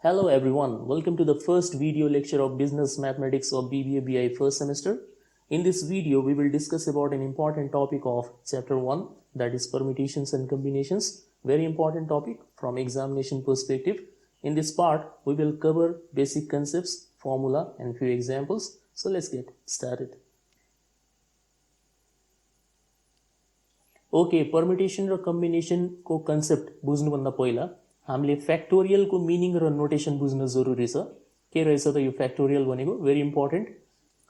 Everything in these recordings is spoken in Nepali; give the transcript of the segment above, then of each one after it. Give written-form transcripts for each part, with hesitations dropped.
Hello everyone, welcome to the first video lecture of Business Mathematics of BBA BI first semester. In this video, we will discuss about an important topic of chapter 1, that is permutations and combinations. Very important topic from examination perspective. In this part, we will cover basic concepts, formula and few examples. So let's get started. Okay, permutation र combination को concept बुझ्नु भन्दा पहिला हामीले फ्याक्टोरियल को मिनिङ र नोटेसन बुझ्न जरुरी छ। के रहेछ त यो फ्याक्टोरियल भनेको? Very important.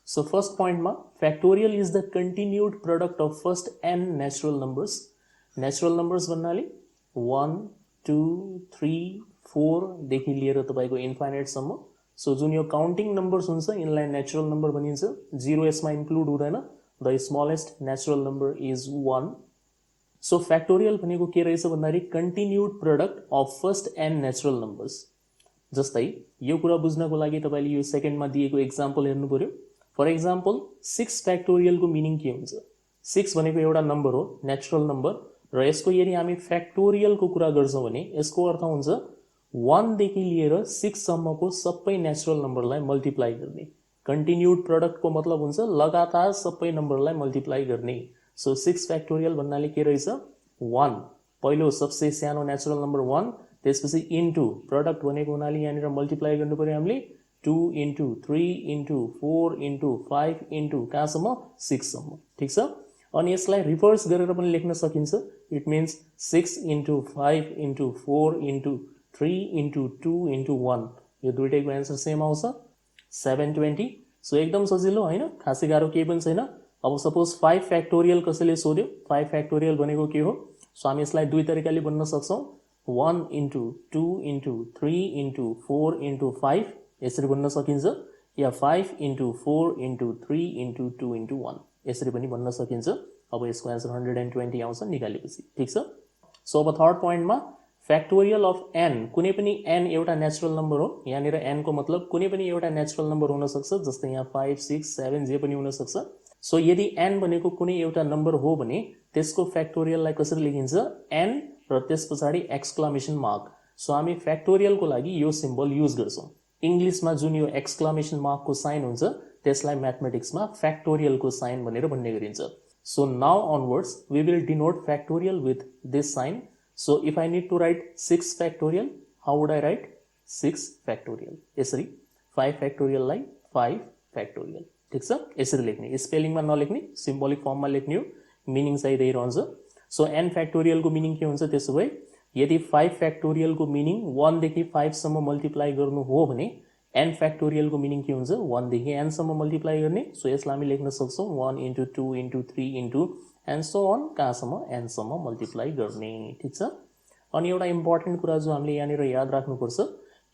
सो फर्स्ट पॉइन्टमा factorial is the continued product of first n natural numbers. Natural numbers भन्नाले 1 2 3 4 देखि लिएर तपाईको इन्फाइनाइट सम्म। सो जुन यो काउन्टिङ नम्बर्स हुन्छ यिनलाई नेचुरल नम्बर भनिन्छ। 0 यसमा इन्क्लुड हुँदैन। The smallest natural number is 1। So factorial भनेको के रहेछ भन्दाखेरि continued product of first n natural numbers. जस्तै यो कुरा बुझ्नको लागि तपाईले यो सेकेन्डमा दिएको एक्जाम्पल हेर्नु पर्यो। फर एक्जाम्पल 6 फ्याक्टोरियलको मिनिङ के हुन्छ? 6 भनेको एउटा नम्बर हो, नेचुरल नम्बर, र यसको यदि हामी फ्याक्टोरियलको कुरा गर्छौं भने यसको अर्थ हुन्छ 1 देखि लिएर 6 सम्मको सबै नेचुरल नम्बरलाई मल्टिप्लाई गर्ने। कन्टिन्युड प्रोडक्टको मतलब हुन्छ लगातार सबै नम्बरलाई मल्टिप्लाई गर्ने। सो 6 फ्याक्टोरियल भन्नाले के रहेछ? 1 पहिलो सबसे सानो नेचुरल नम्बर 1, त्यसपछि इन्टु प्रोडक्ट भनेको हुनाले यहाँनिर मल्टिप्लाई गर्नु पर्यो हामीले 2 इन्टु 3 इन्टु 4 इन्टु 5 इन्टु कहाँसम्म? 6 सम्म। ठीक छ। अनि यसलाई रिभर्स गरेर पनि लेख्न सकिन्छ। It means 6 into 5 into 4 into 3 into 2 into 1। यो दुईटैको एन्सर सेम आउँछ 720। सो एकदम सजिलो हैन, खासै गाह्रो केही पनि छैन। अब सपोज 5 फ्याक्टोरियल कसैले सोध्यो, 5 फ्याक्टोरियल भनेको के हो? सो हामी यसलाई दुई तरिकाले भन्न सक्छौं। 1 इन्टु 2 इन्टु 3 इन्टु 4 इन्टु 5 यसरी भन्न सकिन्छ, या 5 इन्टु 4 इन्टु 3 इन्टु 2 इन्टु 1 यसरी पनि भन्न सकिन्छ। अब यसको एन्सर 120 आउँछ निकालेपछि। ठीक छ। सो अब थर्ड पोइन्टमा फ्याक्टोरियल अफ n, कुनै पनि n एउटा नेचुरल नम्बर हो। यहाँनिर n को मतलब कुनै पनि एउटा नेचुरल नम्बर हुन सक्छ, जस्तै यहाँ 5 6 7 जे पनि हुन सक्छ। सो यदि n भनेको कुनै एउटा नम्बर हो भने त्यसको फ्याक्टोरियललाई कसरी लेखिन्छ? n र त्यसपछाडी एक्सक्लामेसन मार्क। सो हामी फ्याक्टोरियलको लागि यो सिम्बल युज गर्छौं। इंग्लिशमा जुन यो एक्सक्लामेसन मार्कको साइन हुन्छ त्यसलाई म्याथमेटिक्समा फ्याक्टोरियलको साइन भनेर भन्ने गरिन्छ। So now onwards we will denote factorial with this sign. So if I need to write 6 factorial, how would I write? 6 factorial यसरी। 5 factorial लाई 5 factorial। ठीक छ। यसरी लेख्ने, स्पेलिङमा नलेख्ने, सिम्बोलिक फर्ममा लेख्ने हो। मिनिङ चाहिँ त्यही रहन्छ। सो n फ्याक्टोरियल को मिनिङ के हुन्छ? त्यसो भए यदि 5 फ्याक्टोरियल को मिनिङ 1 देखि 5 सम्म मल्टिप्लाई गर्नु हो भने n फ्याक्टोरियल को मिनिङ के हुन्छ? 1 देखि n सम्म मल्टिप्लाई गर्ने। सो यसलाई हामी लेख्न सक्छौं 1 into 2 into 3 into and so on कहाँसम्म? n सम्म मल्टिप्लाई गर्ने। ठीक छ। अनि एउटा इम्पोर्टेन्ट कुरा जो हामीले यहाँनिर याद राख्नुपर्छ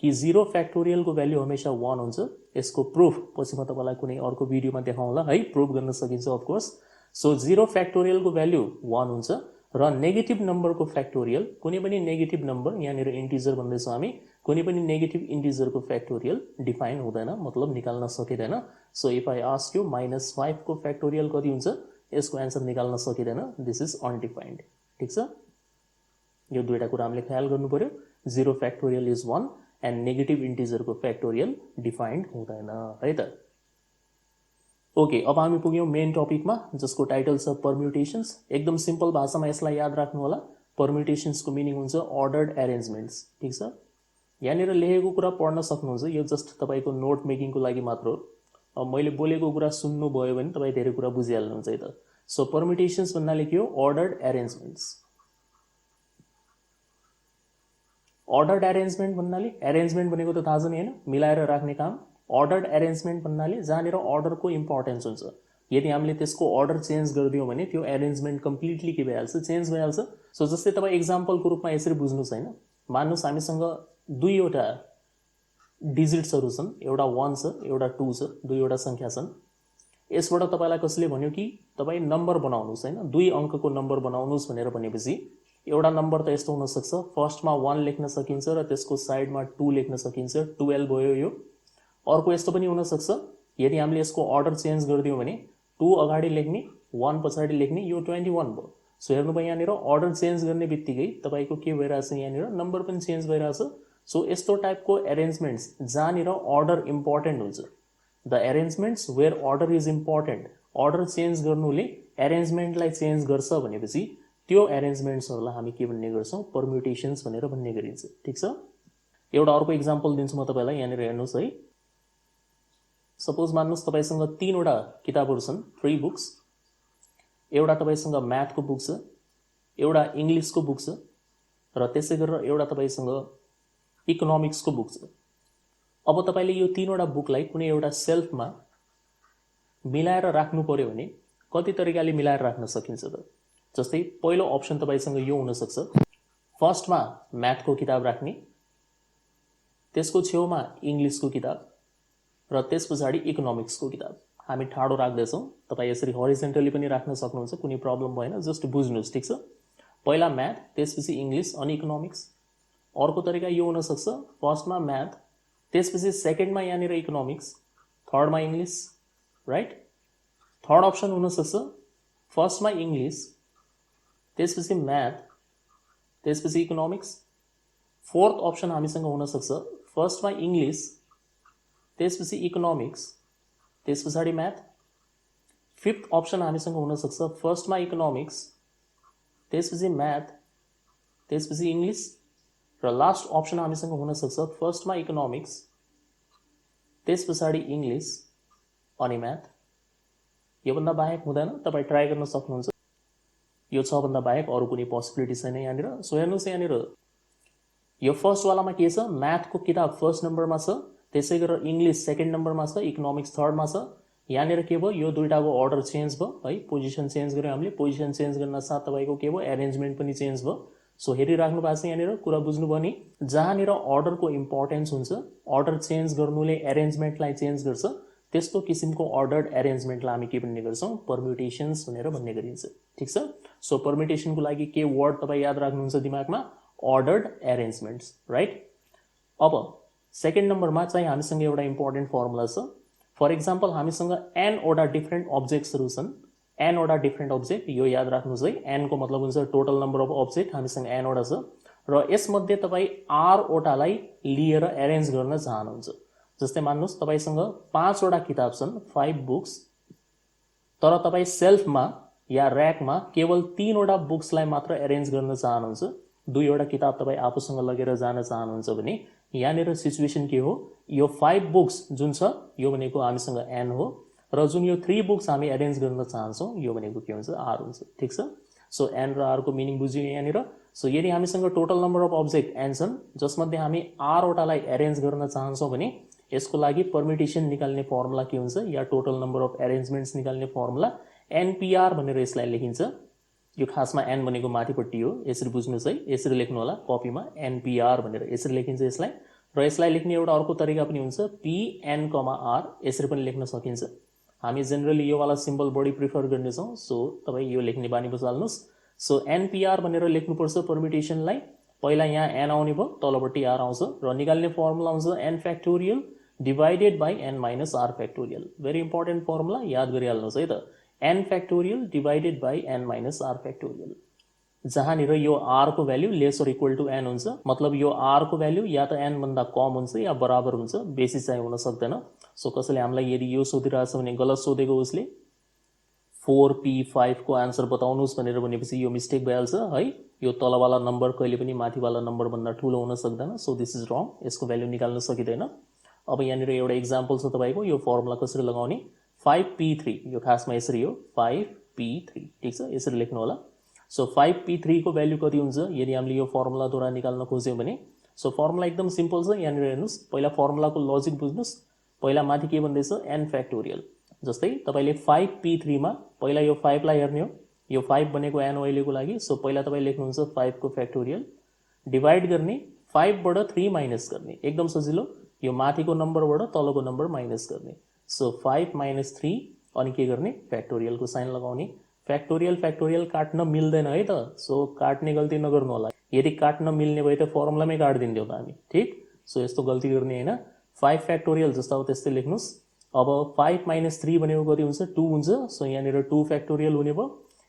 कि 0 फ्याक्टोरियल को भ्यालु हमेशा 1 हुन्छ। यसको प्रुफ पछि म तपाईलाई कुनै अर्को भिडियोमा देखाउँला है, प्रुफ गर्न सकिन्छ अफ कोर्स। सो 0 फ्याक्टोरियल को भ्यालु 1 हुन्छ र नेगेटिभ नम्बर को फ्याक्टोरियल, कुनै पनि नेगेटिभ नम्बर, यहाँनिर इन्टिजर भन्दै छौं हामी, कुनै पनि नेगेटिभ इन्टिजर को फ्याक्टोरियल डिफाइन हुँदैन, मतलब निकाल्न सकिदैन। So if I ask you -5 को फ्याक्टोरियल कति हुन्छ? यसको एन्सर निकाल्न सकिदैन। This is undefined. ठीक छ। यो दुईटा कुरा हामीले ख्याल गर्नु पर्यो। 0 factorial is 1 and negative integer को फ्याक्टोरियल डिफाइन्ड हुँदैन है त। ओके, अब हामी पुग्यौं मेन टपिकमा जसको टाइटल छ परम्युटेशन्स। एकदम सिम्पल भाषामा यसलाई याद राख्नु होला। परम्युटेशन्स को मिनिङ हुन्छ अर्डर्ड अरेन्जमेन्ट्स। ठीक छ। यहाँनिर लेखेको कुरा पढ्न सक्नुहुन्छ, यो जस्ट तपाईको नोट मेकिङको लागि मात्र हो। अब मैले बोलेको कुरा सुन्नु भयो भने तपाई धेरै कुरा बुझिहाल्नुहुन्छ है त। सो परम्युटेशन्स भन्नाले के हो? अर्डर्ड अरेन्जमेन्ट्स। अर्डर्ड अरेन्जमेन्ट भन्नाले अरेन्जमेन्ट भनेको त थाहा छ नि हैन, मिलाएर राख्ने काम। अर्डर्ड अरेन्जमेन्ट भन्नाले जहाँनिर अर्डरको इम्पोर्टेन्स हुन्छ। यदि हामीले त्यसको अर्डर चेन्ज गरिदियौं भने त्यो अरेन्जमेन्ट कम्प्लिटली के भइहाल्छ? चेन्ज भइहाल्छ। सो जस्तै तपाई एक्जाम्पलको रूपमा यसरी बुझ्नुस् हैन, मान्नुस् हामीसँग दुईवटा डिजिट्सहरु छन्, एउटा 1 छ एउटा 2 छ, दुईवटा संख्या छन्। यसबाट तपाईलाई कसले भन्यो कि तपाई नम्बर बनाउनुस् हैन, दुई अंकको नम्बर बनाउनुस् भनेर भनेपछि एउटा नम्बर त यस्तो हुन सक्छ, फर्स्टमा 1 लेख्न सकिन्छ र त्यसको साइडमा 2 लेख्न सकिन्छ, 12 भयो यो। अर्को यस्तो पनि हुन सक्छ, यदि हामीले यसको अर्डर चेन्ज गरिदियौं भने 2 अगाडि लेख्ने 1 पछाडि लेख्ने, यो 21 भयो। सो हेर्नुभयो यहाँनिर अर्डर चेन्ज गर्ने बित्तिकै तपाईको के भइराछ? यहाँनिर नम्बर पनि चेन्ज भइराछ। सो यस्तो टाइपको एरेन्जमेन्ट्स जहाँनिर अर्डर इम्पोर्टेन्ट हुन्छ, the arrangements where order is important, order change गर्नुले एरेन्जमेन्टलाई चेन्ज गर्छ भनेपछि त्यो एरेन्जमेन्ट्सहरूलाई हामी के भन्ने गर्छौँ, परम्युटेसन्स भनेर भन्ने गरिन्छ। ठिक छ। एउटा अर्को इक्जाम्पल दिन्छु म तपाईँलाई, यहाँनिर हेर्नुहोस् है। सपोज मान्नुहोस् तपाईँसँग 3वटा किताबहरू छन्, 3 बुक्स, एउटा तपाईँसँग म्याथको बुक छ, एउटा इङ्ग्लिसको बुक छ र त्यसै गरेर एउटा तपाईँसँग इकोनोमिक्सको बुक छ। अब तपाईँले यो 3वटा बुकलाई कुनै एउटा सेल्फमा मिलाएर राख्नु पर्यो भने कति तरिकाले मिलाएर राख्न सकिन्छ त? जस्तै पहिलो अप्सन तपाईँसँग यो हुनसक्छ, फर्स्टमा म्याथको किताब राख्ने, त्यसको छेउमा इङ्ग्लिसको किताब र त्यस पछाडि इकोनोमिक्सको किताब। हामी ठाडो राख्दैछौँ, तपाईँ यसरी हरिजेन्टली पनि राख्न सक्नुहुन्छ, कुनै प्रब्लम भएन, जस्ट बुझ्नुहोस्। ठिक छ। पहिला म्याथ, त्यसपछि इङ्ग्लिस अनि इकोनोमिक्स। अर्को तरिका यो हुनसक्छ, फर्स्टमा म्याथ, त्यसपछि सेकेन्डमा यहाँनिर इकोनोमिक्स, थर्डमा इङ्ग्लिस, राइट। थर्ड अप्सन हुनसक्छ, फर्स्टमा इङ्ग्लिस, त्यसपछि म्याथ, त्यसपछि इकोनोमिक्स। फोर्थ अप्सन हामीसँग हुनसक्छ, फर्स्टमा इङ्ग्लिस, त्यसपछि इकोनोमिक्स, त्यस पछाडि म्याथ। फिफ्थ अप्सन हामीसँग हुनसक्छ, फर्स्टमा इकोनोमिक्स, त्यसपछि म्याथ, त्यसपछि इङ्ग्लिस र लास्ट अप्सन हामीसँग हुनसक्छ, फर्स्टमा इकोनोमिक्स, त्यस पछाडि इङ्ग्लिस अनि म्याथ। योभन्दा बाहेक हुँदैन, तपाईँ ट्राई गर्न सक्नुहुन्छ। यो 6 भन्दा बाहेक अरू कुनै पोसिबिलिटी छैन यहाँनिर। सो हेर्नुहोस्, यहाँनिर यो फर्स्टवालामा के छ, म्याथको किताब फर्स्ट नम्बरमा छ, त्यसै गरेर इङ्ग्लिस सेकेन्ड नम्बरमा छ, इकोनोमिक्स थर्डमा छ। यहाँनिर के भयो, यो दुईटाको अर्डर चेन्ज भयो है, पोजिसन चेन्ज गऱ्यो हामीले। पोजिसन चेन्ज गर्न साथ तपाईँको के भयो, एरेन्जमेन्ट पनि चेन्ज भयो। सो हेरिराख्नु भएको छ यहाँनिर, कुरा बुझ्नुभयो नि। जहाँनिर अर्डरको इम्पोर्टेन्स हुन्छ, अर्डर चेन्ज गर्नुले एरेन्जमेन्टलाई चेन्ज गर्छ, त्यस्तो किसिमको अर्डर्ड एरेन्जमेन्टलाई हामी के भन्ने गर्छौँ, परम्युटेसन्स भनेर भन्ने गरिन्छ। ठिक छ। सो परम्युटेसनको लागि के वर्ड तपाईँ याद राख्नुहुन्छ दिमागमा, अर्डर्ड एरेन्जमेन्ट्स, राइट। अब सेकेन्ड नम्बरमा चाहिँ हामीसँग एउटा इम्पोर्टेन्ट फर्मुला छ। फर इक्जाम्पल हामीसँग एनवटा डिफ्रेन्ट अब्जेक्ट्सहरू छन्, एनवटा डिफ्रेन्ट अब्जेक्ट, यो याद राख्नुहोस् है। एनको मतलब हुन्छ टोटल नम्बर अफ अब्जेक्ट, हामीसँग एनवटा छ र यसमध्ये तपाईँ आरवटालाई लिएर एरेन्ज गर्न चाहनुहुन्छ। जस्तै मान्नुहोस् तपाईँसँग 5वटा किताब छन्, 5 बुक्स, तर तपाईँ सेल्फमा या ऱ्याकमा केवल 3वटा बुक्सलाई मात्र एरेन्ज गर्न चाहनुहुन्छ, 2वटा किताब तपाईँ आफूसँग लगेर जान चाहनुहुन्छ भने यहाँनिर सिचुएसन के हो, यो 5 बुक्स जुन छ यो भनेको हामीसँग एन हो र जुन यो 3 बुक्स हामी एरेन्ज गर्न चाहन्छौँ यो भनेको के हुन्छ, आर हुन्छ। ठिक छ। सो एन र आरको मिनिङ बुझ्यो यहाँनिर। सो यदि हामीसँग total number of object N छन्, जसमध्ये हामी आरवटालाई एरेन्ज गर्न चाहन्छौँ भने यसको लागि परम्युटेसन निकाल्ने फर्मुला के हुन्छ, या टोटल नम्बर अफ एरेन्जमेन्ट्स निकाल्ने फर्मुला एनपिआर भनेर यसलाई लेखिन्छ। यो खासमा एन भनेको माथिपट्टि हो, यसरी बुझ्नुहोस् है, यसरी लेख्नु होला कपीमा, एनपिआर भनेर यसरी लेखिन्छ यसलाई। र यसलाई लेख्ने एउटा अर्को तरिका पनि हुन्छ, पिएन, आर, यसरी पनि लेख्न सकिन्छ। हामी जेनरली यो वाला सिम्बल बढी प्रिफर गर्नेछौँ, सो तपाईँ यो लेख्ने बानी बसाल्नुहोस्। सो एनपिआर भनेर लेख्नुपर्छ परम्युटेसनलाई। पहिला यहाँ एन आउने भयो, तलपट्टि आर आउँछ र निकाल्ने फर्मुला हुन्छ N factorial divided by N minus R factorial. Very important formula, याद गरिहाल्नुहोस् है त। N factorial divided by N minus R factorial, जहाँनिर यो आर को value less or equal to N हुन्छ, मतलब यो आर को भ्याल्यु या त एन भन्दा कम हुन्छ या बराबर हुन्छ, बेसी चाहिँ हुन सक्दैन। सो कसैले हामीलाई यदि यो सोधिरहेछ भने गलत सोधेको उसले 4p5 को आन्सर बताउनुहोस् भनेर भनेपछि यो मिस्टेक भइहाल्छ है। यो तलवाला नम्बर कहिले पनि माथिवाला नम्बर भन्दा ठुलो हुन सक्दैन, सो दिस इज रङ, यसको भ्याल्यु निकाल्न सकिँदैन। अब यहाँनिर एउटा इक्जाम्पल छ तपाईँको, यो फर्मुला कसरी लगाउने, 5p3, यो खासमा यसरी हो 5p3, ठिक छ, यसरी लेख्नु होला। सो 5p3 को भ्याल्यु कति हुन्छ यदि हामीले यो फर्मुलाद्वारा निकाल्न खोज्यौँ भने। सो फर्मुला एकदम सिम्पल छ, यहाँनिर हेर्नुहोस्, पहिला फर्मुलाको लजिक बुझ्नुहोस्। पहिला माथि के भन्दैछ, एन फ्याक्टोरियल। जस्तै तपाईँले 5p3 मा पहिला यो 5 लाई हेर्ने हो, यो 5 भनेको एन अहिलेको लागि। सो पहिला तपाईँ लेख्नुहुन्छ 5 को फ्याक्टोरियल डिवाइड गर्ने 5 बाट 3 माइनस गर्ने, एकदम सजिलो, यो माथिको नम्बरबाट तलको नम्बर माइनस गर्ने। सो 5 माइनस 3 अनि के गर्ने, फ्याक्टोरियलको साइन लगाउने। फ्याक्टोरियल फ्याक्टोरियल काट्न मिल्दैन है त, सो काट्ने गल्ती नगर्नु होला। यदि काट्न मिल्ने भए त फर्मुलामै काटिदिन्थ्यो त हामी, ठिक। सो यस्तो गल्ती गर्ने होइन। 5 फ्याक्टोरियल जस्तो अब त्यस्तै लेख्नुहोस्। अब 5 माइनस 3 भनेको कति हुन्छ, 2 हुन्छ। सो यहाँनिर 2 फ्याक्टोरियल हुने भयो।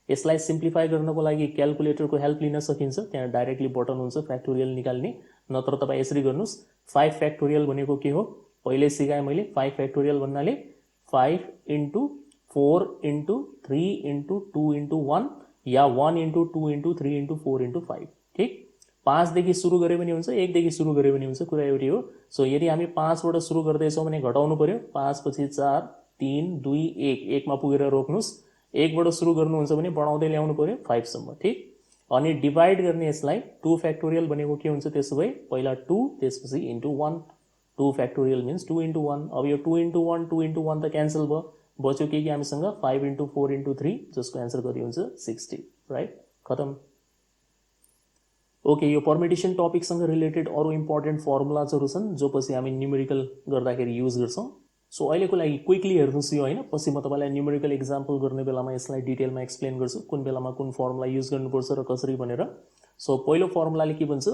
यसलाई सिम्प्लिफाई गर्नको लागि क्यालकुलेटरको हेल्प लिन सकिन्छ, त्यहाँ डाइरेक्टली बटन हुन्छ फ्याक्टोरियल निकाल्ने, नत्र तपाईँ यसरी गर्नुहोस् 5 फ्याक्टोरियल भनेको के हो पहिले सिकाएँ मैले 5 फ्याक्टोरियल भन्नाले 5 into 4 into 3 into 2 into 1 या 1 into 2 into 3 into 4 into 5 ठिक 5 देखि सुरु गरे पनि हुन्छ 1 देखि सुरु गरे पनि हुन्छ कुरा एउटै हो सो यदि हामी 5 बाट सुरु गर्दैछौँ भने घटाउनु पर्यो 5 पछि 4 3 2 1 1 मा पुगेर रोक्नुस् 1 बाट सुरु गर्नुहुन्छ भने बढाउँदै ल्याउनु पर्यो 5 सम्म ठीक अनि डिवाइड गर्ने यसलाई 2 फ्याक्टोरियल भनेको के हुन्छ त्यसो भए पहिला 2 त्यसपछि इन्टु 1 2 फ्याक्टोरियल मिन्स 2 into 1 अब यो 2 into 1 2 into 1 त क्यान्सल भयो बच्यो के हामीसँग 5 into 4 into 3 जसको आन्सर कति हुन्छ 60 राइट खतम ओके यो पर्मिटेसन टपिकसँग रिलेटेड अरु इम्पोर्टेन्ट फर्मुलाजहरु छन् जो पछि हामी न्यूमेरिकल गर्दाखेरि युज गर्छौं सो अहिलेको लागि क्विकली हेर्नुस् यो हैन पछि म तपाईलाई न्यूमेरिकल एक्जाम्पल गर्ने बेलामा यसलाई डिटेलमा एक्सप्लेन गर्छु कुन बेलामा कुन फर्मुला युज गर्नुपर्छ र कसरी भनेर सो पहिलो फर्मुलाले के भन्छ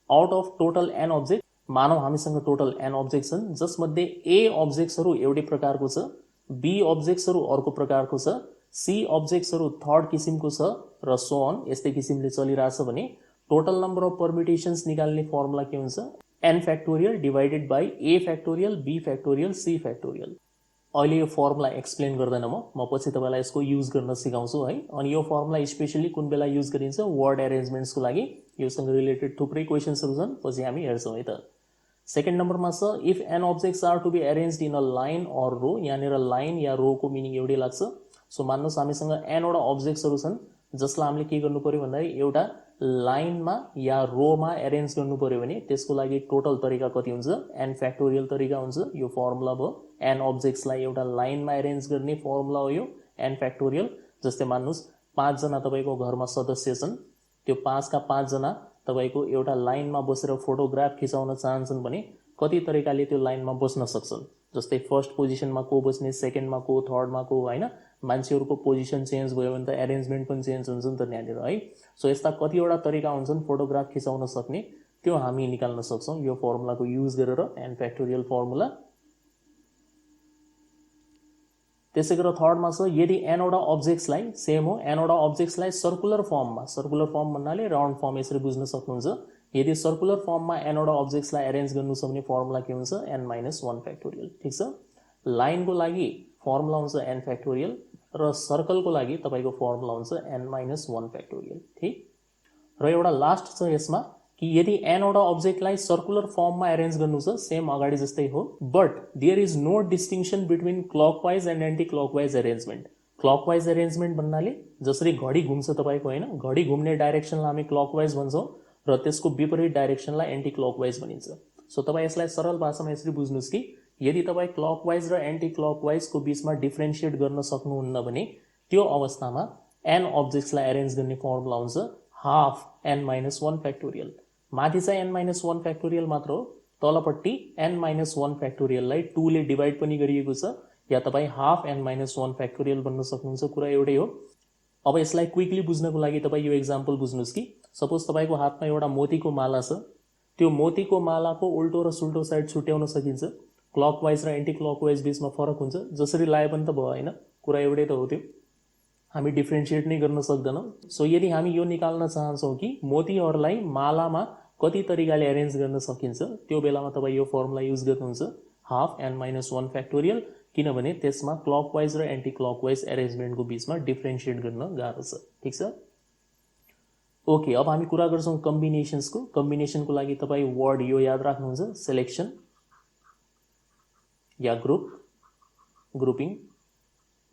out of total n object मानौ हामीसँग टोटल n अब्जेक्ट छन् जसमध्ये a अब्जेक्ट्सहरु एउटै प्रकारको छ b अब्जेक्ट्सहरु अर्को प्रकारको छ c अब्जेक्ट्सहरु थर्ड किसिमको छ र सो अन यस्तै किसिमले चलिरहेछ भने टोटल नम्बर अफ परम्युटेशन्स निकाल्ने फर्मुला के हुन्छ n factorial divided by a factorial b factorial c factorial अहिले यो फर्मुला एक्सप्लेन गर्दैन म पछि तपाईलाई यसको युज गर्न सिकाउँछु है अनि यो फर्मुला स्पेशली कुन बेला युज गरिन्छ वर्ड अरेन्जमेन्ट्सको लागि योसँग रिलेटेड थुप्रै क्वेशन्सहरु छन् पछि हामी हेर्छौं है त सेकेन्ड नम्बरमा छ if n objects are to be arranged in a line or row यहाँनेर लाइन या रो को मिनिङ एउटै लाग्छ सो मान्नुस् हामीसँग n वटा अब्जेक्ट्सहरु छन् जसलाई हामीले के गर्नु पर्यो भन्दा एउटा लाइनमा या रोमा अरेन्ज गर्नु पर्यो भने त्यसको लागि टोटल तरिका कति हुन्छ n फ्याक्टोरियल तरिका हुन्छ यो फर्मुला भयो n अब्जेक्ट्सलाई एउटा लाइनमा अरेन्ज गर्ने फर्मुला हो यो n फ्याक्टोरियल जस्तै मान्नुस् 5 जना तपाईको घरमा सदस्य छन् त्यो 5 का 5 जना तपाईको एउटा लाइनमा बसेर फोटोग्राफ खिचाउन चाहन्छन् भने कति तरिकाले त्यो लाइनमा बस्न सक्छन् जस्तै फर्स्ट पोजिसनमा को बस्ने सेकेन्डमा को थर्डमा को हैन मान्छेहरुको पोजिसन चेन्ज भयो भने त अरेन्जमेन्ट पनि चेन्ज हुन्छ नि त यहाँनिर है सो यस्ता कतिवटा तरिका हुन्छन् फोटोग्राफ खिचाउन सक्ने त्यो हामी निकाल्न सक्छौं यो फर्मुलाको युज गरेर n फ्याक्टोरियल फर्मुला त्यसैगरी थर्डमा छ यदि n वटा अब्जेक्ट्सलाई सेम हो n वटा अब्जेक्ट्सलाई सर्कुलर फर्म भन्नाले राउन्ड फर्म यसरी बुझ्न सक्नुहुन्छ यदि सर्कुलर फर्ममा n वटा अब्जेक्ट्सलाई अरेन्ज गर्नु छ भने फर्मुला के हुन्छ n - 1 फ्याक्टोरियल ठीक छ लाइनको लागि फर्मुला हुन्छ n फ्याक्टोरियल र सर्कलको लागि तपाईको फर्मुला हुन्छ n - 1 फ्याक्टोरियल ठीक र एउटा लास्ट छ यसमा कि यदि n वटा अब्जेक्टलाई सर्कुलर फर्ममा अरेन्ज गर्नु छ सेम अगाडि जस्तै हो but there is no distinction between clockwise and anti clockwise arrangement clockwise arrangement भन्नाले जसरी घडी घुम्छ तपाईको हैन घडी घुम्ने डाइरेक्सनलाई हामी क्लकवाइज भन्छौं र त्यसको विपरीत डाइरेक्सनलाई एन्टी क्लकवाइज भनिन्छ सो तपाई यसलाई सरल भाषामा यसरी बुझ्नुस् कि यदि तपाई क्लकवाइज र एन्टी क्लकवाइज को बीचमा डिफरेन्शिएट गर्न सक्नुहुन्न भने त्यो अवस्थामा n अब्जेक्ट्सलाई अरेन्ज गर्ने फर्मुला हुन्छ हाफ n - 1 फ्याक्टोरियल माथि चाहिँ n - 1 फ्याक्टोरियल मात्र हो तलपट्टि n - 1 फ्याक्टोरियललाई 2 ले डिवाइड पनि गरिएको छ या तपाई हाफ n - 1 फ्याक्टोरियल भन्न सक्नुहुन्छ कुरा एउटै हो अब यसलाई क्विकली बुझ्नको लागि तपाई यो एक्जाम्पल बुझ्नुस् कि सपोज तपाईको हातमा एउटा मोतीको माला छ त्यो मोतीको मालाको उल्टो र सुल्टो साइड छुट्याउन सकिन्छ क्लकवाइज र एन्टी क्लकवाइज बीचमा फरक हुन्छ जसरी लाए पनि त भयो हैन कुरा एउटै त हो त्यो हामी डिफरेन्शिएट नै गर्न सक्दैनौं सो यदि हामी यो निकाल्न चाहन्छौं कि मोतीहरुलाई मालामा कति तरिकाले अरेन्ज गर्न सकिन्छ त्यो बेलामा तपाई यो फर्मुला युज गर्नुहुन्छ हाफ n - 1 फ्याक्टोरियल किनभने त्यसमा क्लकवाइज र एन्टी क्लकवाइज अरेन्जमेन्टको बीचमा डिफरेन्शिएट गर्न गाह्रो छ ठीक छ ओके अब हामी कुरा गर्छौं कम्बिनेसनको लागि तपाई वर्ड यो याद राख्नुहुन्छ सिलेक्सन या ग्रुपिङ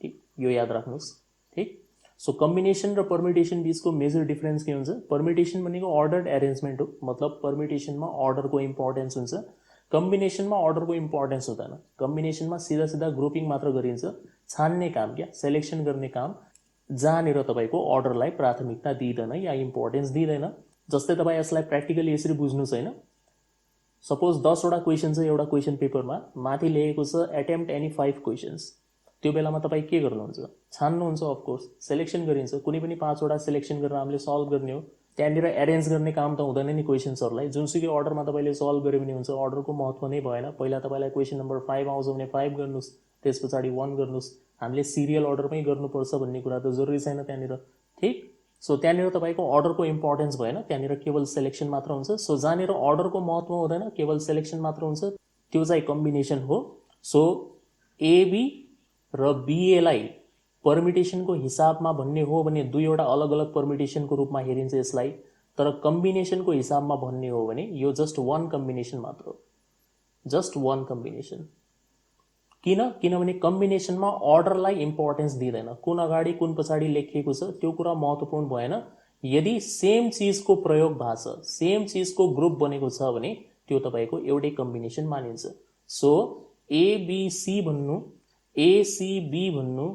ठीक यो याद राख्नुस् ठीक सो कम्बिनेसन र परम्युटेसन बीचको मेजर डिफरेन्स के हुन्छ परम्युटेसन भनेको अर्डर्ड अरेन्जमेन्ट हो मतलब परम्युटेसनमा अर्डरको इम्पोर्टेन्स हुन्छ कम्बिनेसनमा अर्डरको इम्पोर्टेन्स हुँदैन कम्बिनेसनमा सीधा ग्रुपिङ मात्र गरिन्छ छान्ने काम क्या सिलेक्सन गर्ने काम जहाँनेर तपाईको अर्डरलाई प्राथमिकता दिइदैन या इम्पोर्टेन्स दिइदैन जस्तै तपाई यसलाई प्र्याक्टिकली यसरी बुझ्नुस् हैन सपोज 10 वटा क्वेशन छ एउटा क्वेशन पेपरमा माथि लेखेको छ अटेम्प्ट एनी 5 क्वेशन्स त्यो बेलामा तपाई के गर्नुहुन्छ छान्नुहुन्छ अफ कोर्स सिलेक्सन गरिन्छ कुनै पनि 5 वटा सिलेक्सन गरेर हामीले सल्भ गर्ने हो त्यहाँनिर अरेन्ज गर्ने काम त हुँदैन नि क्वेशन्सहरुलाई जुनसुकै अर्डरमा तपाईले सल्भ गरे पनि हुन्छ अर्डरको महत्त्व नै भएन पहिला तपाईलाई क्वेशन नम्बर 5 आउँछ भने 5 गर्नुस् त्यसपछि 1 गर्नुस् हामीले सिरियल अर्डरमै गर्नुपर्छ भन्ने कुरा त जरुरी छैन त्यहाँनिर ठीक सो त्यहाँनिर तपाईँको अर्डरको इम्पोर्टेन्स भएन, त्यहाँनिर केवल सेलेक्सन मात्र हुन्छ। सो जहाँनिर अर्डरको महत्त्व हुँदैन, केवल सेलेक्सन मात्र हुन्छ, त्यो चाहिँ कम्बिनेसन हो। सो एबी र बिएलाई पर्मिटेसनको हिसाबमा भन्ने हो भने दुईवटा अलग अलग पर्मिटेसनको रूपमा हेरिन्छ यसलाई, तर कम्बिनेसनको हिसाबमा भन्ने हो भने यो जस्ट वान कम्बिनेसन मात्र हो, जस्ट वान कम्बिनेसन। किनभने कम्बिनेसनमा अर्डरलाई इम्पोर्टेन्स दिँदैन, कुन अगाडि कुन पछाडि लेखिएको छ त्यो कुरा महत्त्वपूर्ण भएन। यदि सेम चिजको प्रयोग भएको छ, सेम चिजको ग्रुप बनेको छ भने त्यो तपाईँको एउटै कम्बिनेसन मानिन्छ। सो एबिसी भन्नु, एसिबी भन्नु,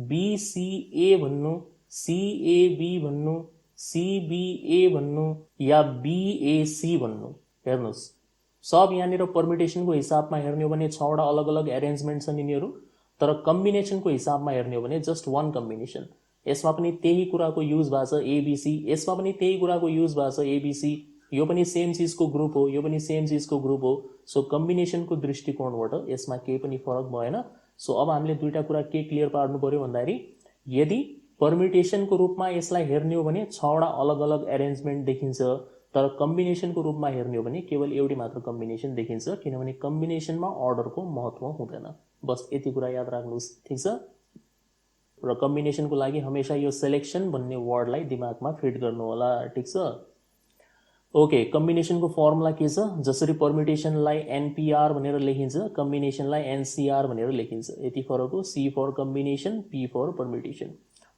बिसिए भन्नु, सिएबी भन्नु, सिबिए भन्नु या बिएसी भन्नु, हेर्नुहोस् सब यहाँनिर पर्मिटेसनको हिसाबमा हेर्ने हो भने 6वटा अलग अलग एरेन्जमेन्ट छन् यिनीहरू, तर कम्बिनेसनको हिसाबमा हेर्ने हो भने जस्ट वान कम्बिनेसन। यसमा पनि त्यही कुराको युज भएको छ एबिसी, यसमा पनि त्यही कुराको युज भएको छ एबिसी, यो पनि सेम चिजको ग्रुप हो, यो पनि सेम चिजको ग्रुप हो। सो कम्बिनेसनको दृष्टिकोणबाट यसमा केही पनि फरक भएन। सो अब हामीले दुईटा कुरा के क्लियर पार्नु पर्यो भन्दाखेरि, यदि पर्मिटेसनको रूपमा यसलाई हेर्ने हो भने 6वटा अलग अलग एरेन्जमेन्ट देखिन्छ, तर कम्बिनेसनको रूपमा हेर्ने हो भने केवल एउटै मात्र कम्बिनेसन देखिन्छ, किनभने कम्बिनेसनमा अर्डरको महत्त्व हुँदैन। बस यति कुरा याद राख्नुहोस्, ठिक छ। र कम्बिनेसनको लागि हमेशा यो सेलेक्सन भन्ने वर्डलाई दिमागमा फिट गर्नु होला, ठिक छ। ओके, कम्बिनेसनको फर्मुला के छ? जसरी पर्मिटेसनलाई एनपीआर भनेर लेखिन्छ, कम्बिनेसनलाई एनसीआर भनेर लेखिन्छ, यति फरक हो। C for combination, P for permutation.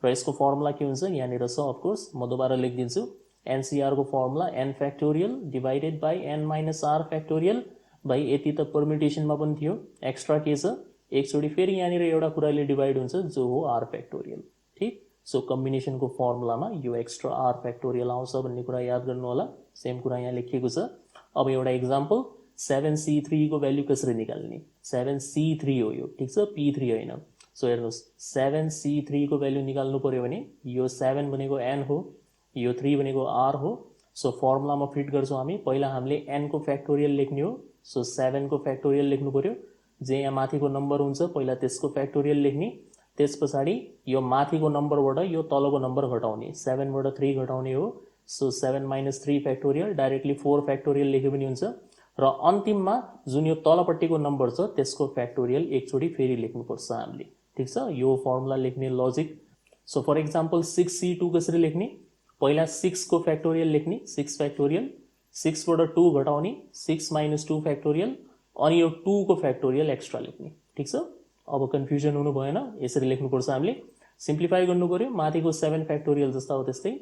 र यसको फर्मुला के हुन्छ यहाँनिर छ, अफकोर्स म दोबारा लेखिदिन्छु। एनसीआर को formula N factorial divided by N minus R factorial by यति त पर्मिटेसनमा पनि थियो, एक्स्ट्रा के छ एकचोटि फेरि यहाँनिर एउटा कुराले डिवाइड हुन्छ जो हो आर फ्याक्टोरियल, ठिक। सो कम्बिनेसनको फर्मुलामा यो एक्स्ट्रा आर फ्याक्टोरियल आउँछ भन्ने कुरा याद गर्नु होला। सेम कुरा यहाँ लेखिएको छ। अब एउटा इक्जाम्पल, 7C3 को भ्याल्यु कसरी निकाल्ने? 7C3 हो यो, ठिक छ, P3 होइन। सो हेर्नुहोस् 7C3 को भ्याल्यु निकाल्नु पर्यो भने यो 7 भनेको एन हो, यो 3 भनेको आर हो। सो फर्मुलामा फिट गर्छौँ हामी। पहिला हामीले एन को फ्याक्टोरियल लेख्ने हो, सो 7 को फ्याक्टोरियल लेख्नु पर्यो। जे यहाँ माथिको नम्बर हुन्छ पहिला त्यसको फ्याक्टोरियल लेख्ने, त्यस पछाडि यो माथिको नम्बरबाट यो तलको नम्बर घटाउने, 7 बाट 3 घटाउने हो। So 7 minus 3 factorial, directly 4 factorial लेख्यो पनि हुन्छ। र अन्तिममा जुन यो तलपट्टिको नम्बर छ त्यसको फ्याक्टोरियल एकचोटि फेरि लेख्नुपर्छ हामीले, ठिक छ। यो फर्मुला लेख्ने logic. So for example 6C2 कसरी लेख्ने? पहिला 6 को फ्याक्टोरियल लेख्ने, 6 फ्याक्टोरियल, 6 बाट 2 घटाउने, 6 माइनस 2 फ्याक्टोरियल, अनि यो 2 को फ्याक्टोरियल एक्स्ट्रा लेख्ने, ठिक छ। अब कन्फ्युजन हुनु भएन, यसरी लेख्नुपर्छ हामीले। सिम्प्लिफाई गर्नु पर्यो, माथिको 7 फ्याक्टोरियल जस्ता हो त्यस्तै,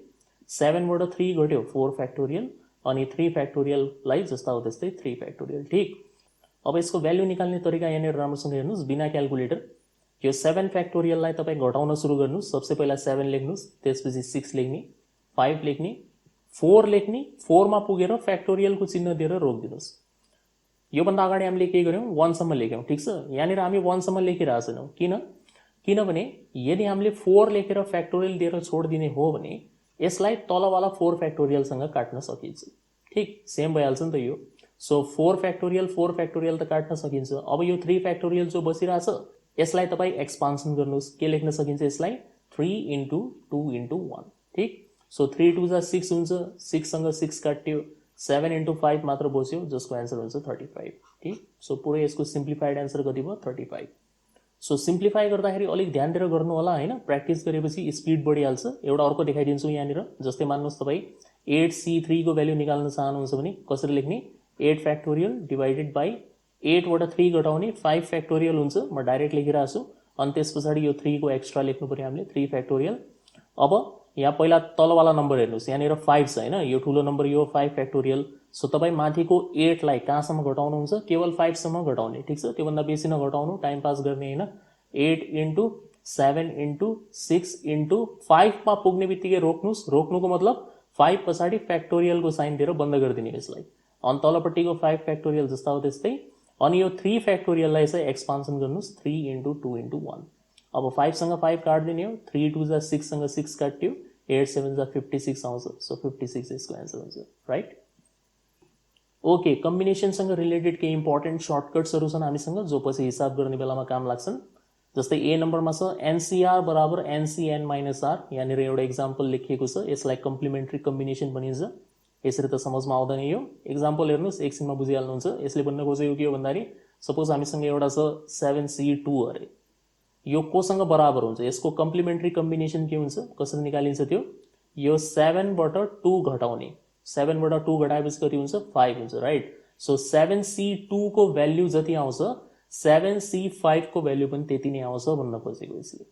7 बाट 3 घट्यो 4 फ्याक्टोरियल, अनि 3 फ्याक्टोरियललाई जस्ता हो त्यस्तै 3 फ्याक्टोरियल, ठिक। अब यसको भ्याल्यु निकाल्ने तरिका यहाँनिर राम्रोसँग हेर्नुहोस्, बिना क्यालकुलेटर। यो 7 फ्याक्टोरियललाई तपाईँ घटाउन सुरु गर्नुहोस्। सबसे पहिला 7 लेख्नुहोस्, त्यसपछि 6 लेख्ने, 5 लेख्ने, 4 लेख्ने, 4 मा पुगेर फ्याक्टोरियलको चिन्ह दिएर रोकिदिनुहोस्। योभन्दा अगाडि हामीले के गर्यौँ? 1 सम्म लेख्यौँ, ठिक छ। यहाँनिर हामी 1 सम्म लेखिरहेको छैनौँ, किनभने यदि हामीले 4 लेखेर फ्याक्टोरियल दिएर छोडिदिने हो भने यसलाई तलवाला 4 फ्याक्टोरियलसँग काट्न सकिन्छ, ठिक। सेम भइहाल्छ नि त यो। सो 4 फ्याक्टोरियल त काट्न सकिन्छ। अब यो 3 फ्याक्टोरियल जो बसिरहेछ यसलाई तपाईँ एक्सपान्सन गर्नुहोस्। के लेख्न सकिन्छ यसलाई? 3 इन्टु 2 इन्टु 1, ठिक। सो 3 2 जा 6 हुन्छ, 6 सँग 6 काट्यो, 7 इन्टु 5 मात्र बस्यो, जसको एन्सर हुन्छ 35, ठिक। सो पुरै यसको सिम्प्लिफाइड एन्सर कति भयो? 35। सो सिम्प्लिफाई गर्दाखेरि अलिक ध्यान दिएर गर्नु होला हैन, प्र्याक्टिस गरेपछि स्पिड बढिहाल्छ। एउटा अर्को देखाइदिन्छु यहाँनिर। जस्तै मान्नुहोस् तपाईँ 8C3 को भ्याल्यु निकाल्न चाहनुहुन्छ भने कसरी लेख्ने? 8 फ्याक्टोरियल डिवाइडेड बाई 8 बाट 3 घटाउने 5 फ्याक्टोरियल हुन्छ, म डाइरेक्ट लेखिरहेको छु। अनि त्यस पछाडि यो 3 को एक्स्ट्रा लेख्नु पर्यो हामीले, 3 फ्याक्टोरियल। अब यहाँ पहिला तलवाला नम्बर हेर्नुहोस्, यहाँनिर 5 छ हैन, यो ठुलो नम्बर यो 5 फ्याक्टोरियल। सो तपाईँ माथिको 8 लाई कहाँसम्म घटाउनुहुन्छ? केवल 5 सम्म घटाउने, ठिक छ। त्योभन्दा बेसी नघटाउनु, टाइम पास गर्ने हैन। 8 इन्टु 7 इन्टु 6 इन्टु 5 मा पुग्ने बित्तिकै रोक्नुहोस्। रोक्नुको मतलब 5 पछाडि फ्याक्टोरियलको साइन दिएर बन्द गरिदिने यसलाई। अनि तलपट्टिको 5 फ्याक्टोरियल जस्ता हो त्यस्तै। अनि यो 3 फ्याक्टोरियललाई चाहिँ एक्सपान्सन गर्नुहोस्, 3 इन्टु 2 इन्टु 1। अब 5 सँग 5 काट्दिने हो, 3 2 जा 6 सँग 6 काट्यो, 8 7 जा 56 आउँछ। सो 56 यसको एन्सर हुन्छ, राइट। ओके, कम्बिनेसनसँग रिलेटेड केही इम्पोर्टेन्ट सर्टकट्सहरू छन् हामीसँग जो पछि हिसाब गर्ने बेलामा काम लाग्छन्। जस्तै ए नम्बरमा छ एनसीआर बराबर एनसीएन माइनस आर, यहाँनिर एउटा इक्जाम्पल लेखिएको छ, यसलाई कम्प्लिमेन्ट्री कम्बिनेसन भनिन्छ। यसरी त समझमा आउँदैन यो इक्जाम्पल, हेर्नुहोस् एकछिनमा बुझिहाल्नुहुन्छ। यसले भन्न खोजेको के हो भन्दाखेरि सपोज हामीसँग एउटा छ 7C2 अरे, यो कोसँग बराबर हुन्छ, यसको कम्प्लिमेन्ट्री कम्बिनेसन के हुन्छ, कसरी निकालिन्छ त्यो, यो 7बाट 2 घटाउने, 7बाट 2 घटाएपछि कति हुन्छ 5 हुन्छ, राइट। सो 7C2 को भ्याल्यु जति आउँछ 7C5 को भ्याल्यु पनि त्यति नै आउँछ भन्न खोजेको यसले।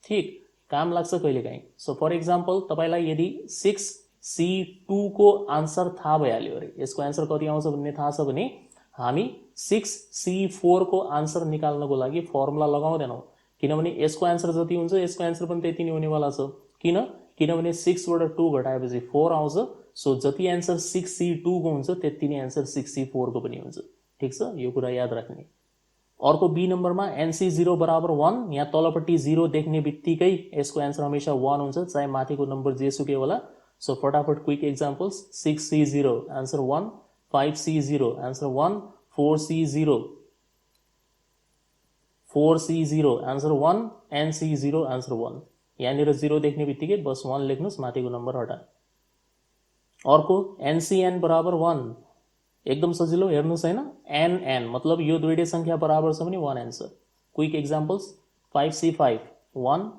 ठिक, काम लाग्छ कहिलेकाहीँ। सो फर इक्जाम्पल तपाईलाई यदि 6C2 को आन्सर थाहा भइहाल्यो अरे, यसको आन्सर कति आउँछ भन्ने थाहा छ भने हामी 6C4 को आन्सर निकाल्नको लागि फर्मुला लगाउँदैनौँ, किनभने यसको आन्सर जति हुन्छ यसको आन्सर पनि त्यति नै हुनेवाला छ। किनभने 6बाट 2 घटाएपछि 4 आउँछ। सो जति आन्सर 6C2 को हुन्छ त्यति नै आन्सर 6C4 को पनि हुन्छ। ठिक छ, यो कुरा याद राख्ने। अर्को बी नम्बरमा NC0 बराबर 1, यहाँ तलपट्टि 0 देख्ने बित्तिकै यसको आन्सर हमेशा 1 हुन्छ, चाहे माथिको नम्बर जेसुकै होला। सो फटाफट quick examples, 6C0 answer 1, 5C0 answer 1, 4C0 answer 1, NC0 answer 1। यहाँनिर 0 देख्ने बित्तिकै बस 1 लेख्नुहोस्, माथिको नम्बर हटा। अर्को NCN बराबर 1, एकदम सजिलो, हेर्नुहोस् हैन, NN मतलब यो दुईटै संख्या बराबर छ भने 1 answer. Quick examples, 5C5 1,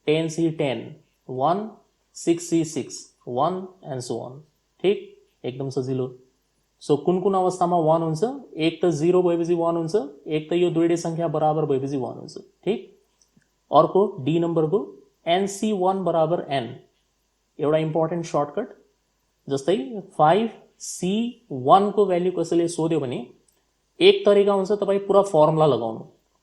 10C10 1, 6C6 1 and so on. ठिक, एकदम सजिलो। सो कुन अवस्थामा 1 हुन्छ, एक त 0 भएपछि 1 हुन्छ, एक त यो दुईटै संख्या बराबर भएपछि 1 हुन्छ। ठिक, अर्को डी नम्बरको NC1 बराबर N, एउटा इम्पोर्टेन्ट सर्टकट। जस्तै 5C1 को भ्याल्यु कसैले सोध्यो भने एक तरिका हुन्छ तपाईँ पुरा फर्मुला लगाउनु।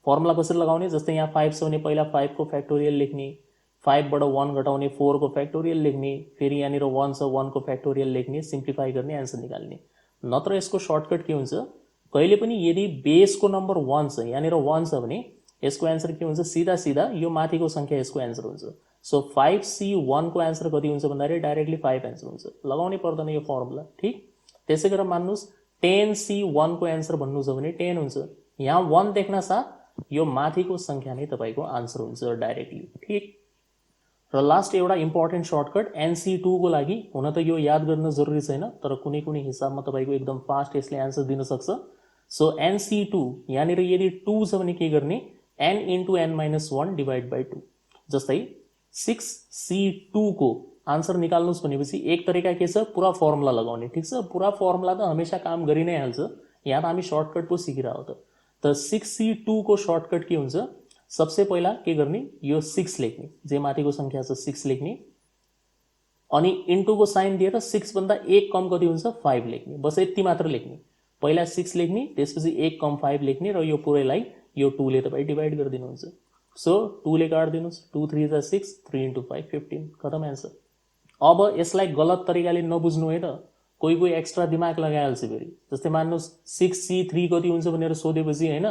फर्मुला कसरी लगाउने, जस्तै यहाँ 5 छ भने पहिला 5 को फ्याक्टोरियल लेख्ने, 5बाट 1 घटाउने 4 को फ्याक्टोरियल लेख्ने, फेरि यहाँनिर 1 छ 1 को फ्याक्टोरियल लेख्ने, सिम्प्लिफाई गर्ने, आन्सर निकाल्ने। नत्र यसको सर्टकट के हुन्छ, कहिले पनि यदि बेसको नम्बर 1 छ, यहाँनिर 1 छ भने यसको आन्सर के हुन्छ, सिधा यो माथिको संख्या यसको आन्सर हुन्छ। सो 5C1 को आन्सर कति हुन्छ भन्दाखेरि डाइरेक्टली 5 आन्सर हुन्छ, लगाउनै पर्दैन यो फर्मुला। ठिक, त्यसै गरेर मान्नुहोस् 10C1 को आन्सर भन्नु छ भने 10 हुन्छ, यहाँ 1 देख्न साथ यो माथिको संख्या नै तपाईको आन्सर हुन्छ डाइरेक्टली। ठिक, र लास्ट एउटा इम्पोर्टेन्ट सर्टकट NC2 को लागि, हुन त यो याद गर्न जरुरी छैन, तर कुनै हिसाबमा तपाईको एकदम फास्ट यसले आन्सर दिन सक्छ। सो NC2 यहाँनिर यदि 2 छ भने के गर्ने, n into n minus 1 divide by 2। जस्तै 6C2 को आन्सर निकाल्नुहोस् भनेपछि एक तरिका के छ, पुरा फर्मुला लगाउने। ठिक छ, पुरा फर्मुला त हमेशा काम गरि नै हाल्छ, यहाँ त हामी सर्टकट पो सिकिरहेको त 6C2 को सर्टकट के हुन्छ, सबसे पहिला के गर्ने, यो 6 लेख्ने, जे माथिको संख्या छ 6 लेख्ने, अनि इन्टु को साइन दिएर 6 भन्दा 1 कम कति हुन्छ 5 लेख्ने, बस यति मात्र लेख्ने। पहिला 6 लेख्ने, त्यसपछि 1 कम 5 लेख्ने, र यो पुरैलाई यो 2 ले तपाईँ डिवाइड गरिदिनुहुन्छ। सो 2 ले काट्दिनुस्, 2 3 जा 6, 3 into 5 15, खतम आन्सर। अब यसलाई गलत तरिकाले नबुझ्नु है त, कोही एक्स्ट्रा दिमाग लगाइहाल्छ फेरि। जस्तै मान्नुहोस् 6C3 कति हुन्छ भनेर सोधेपछि हैन,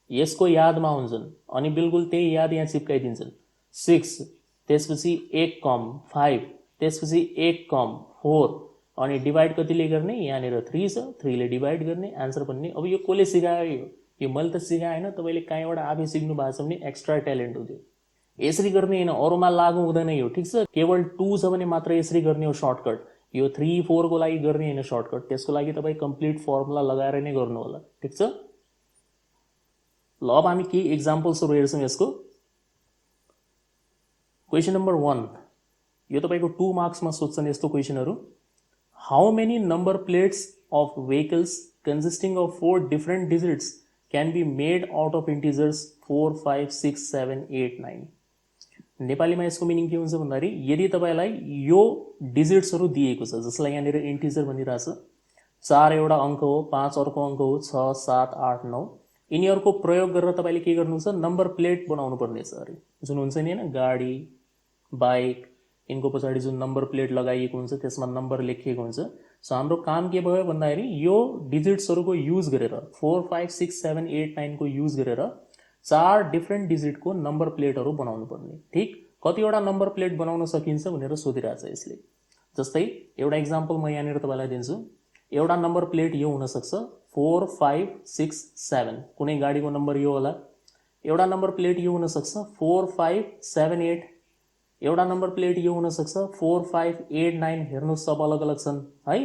यसको यादमा हुन्छन् अनि बिल्कुल त्यही याद यहाँ चिप्काइदिन्छन्। 6 त्यसपछि 1 कम 5, त्यसपछि 1 कम 4, अनि डिवाइड कतिले गर्ने, यहाँनिर 3 छ, 3 ले डिवाइड गर्ने, आन्सर भन्ने। अब यो कसले सिकायो, यो मैले त सिकाएन, तपाईले कहीँबाट आफै सिक्नु भएको छ भने एक्स्ट्रा ट्यालेन्ट हो त्यो। यसरी गर्ने हैन, अरूमा लागु हुँदैन यो। ठिक छ, केवल 2 छ भने मात्र यसरी गर्ने हो सर्टकट, यो 3 4 को लागि गर्ने हैन सर्टकट, त्यसको लागि तपाईँ कम्प्लिट फर्मुला लगाएर नै गर्नु होला। ठिक छ, ल अब हामी के एक्जाम्पल्सहरु हेर्छौं यसको। क्वेशन नम्बर 1, यो तपाईको 2 मार्क्समा सोध्छन् यस्तो क्वेशनहरु। How many number plates of vehicles consisting of 4 different digits can be made out of integers 4 5 6 7 8 9। नेपालीमा यसको मिनिङ के हुन्छ भन्दाखेरि, यदि तपाईलाई यो डिजिट्सहरु दिएको छ, जसलाई यहाँनिर इन्टिजर भनिरहेछ, 4 एउटा अंक हो, 5 अर्को अंक हो, 6 7 8 9, यिनीहरुको प्रयोग गरेर तपाईले के गर्नुहुन्छ, नम्बर प्लेट बनाउनु पर्ने छ अरे, जुन हुन्छ नि हैन, गाडी बाइक, इनको पछाडि जुन नम्बर प्लेट लगाइएको हुन्छ त्यसमा नम्बर लेखिएको हुन्छ। सो हाम्रो काम के भयो भन्दाखेरि यो डिजिट्सहरुको युज गरेर 4 5 6 7 8 9 को युज गरेर 4 डिफरेंट डिजिटको नम्बर प्लेटहरु बनाउनु पर्ने। ठीक, कतिवटा नम्बर प्लेट बनाउन सकिन्छ भनेर सोधिरहेछ यसले। जस्तै एउटा एक्जाम्पल म यहाँनिर तपाईलाई दिन्छु। एउटा नम्बर प्लेट यो हुन सक्छ 4 5 6 7, कुनै गाडीको नम्बर यो होला, एउटा नम्बर प्लेट यो हुनसक्छ 4 5 7 8, एउटा नम्बर प्लेट यो हुनसक्छ 4 5 8 9। हेर्नुहोस् सब अलग अलग छन् है।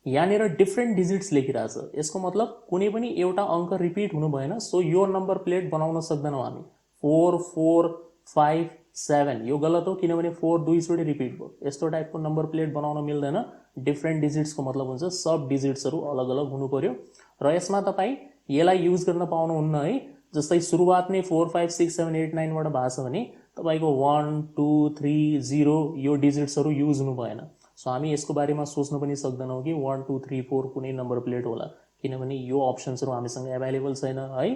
यहाँनिर डिफ्रेन्ट डिजिट्स लेखिरहेछ, यसको मतलब कुनै पनि एउटा अङ्क रिपिट हुनु भएन। सो यो नम्बर प्लेट बनाउन सक्दैनौँ हामी। 4 4 5 7 यो गलत हो, किनभने 4 दुईचोटि रिपिट भयो। यस्तो टाइपको नम्बर प्लेट बनाउन मिल्दैन। डिफ्रेन्ट डिजिट्सको मतलब हुन्छ सब डिजिट्सहरू अलग अलग हुनु पर्यो। र यसमा तपाईँ यसलाई युज गर्न पाउनुहुन्न है। जस्तै सुरुवात नै 4 5 6 7 8 9 बाट भएको छ भने तपाईँको 1 2 3 0 यो डिजिट्सहरू युज हुनु भएन। सो हामी यसको बारेमा सोच्न पनि सक्दैनौँ कि 1 2 3 4 कुनै नम्बर प्लेट होला, किनभने यो अप्सन्सहरू हामीसँग एभाइलेबल छैन है।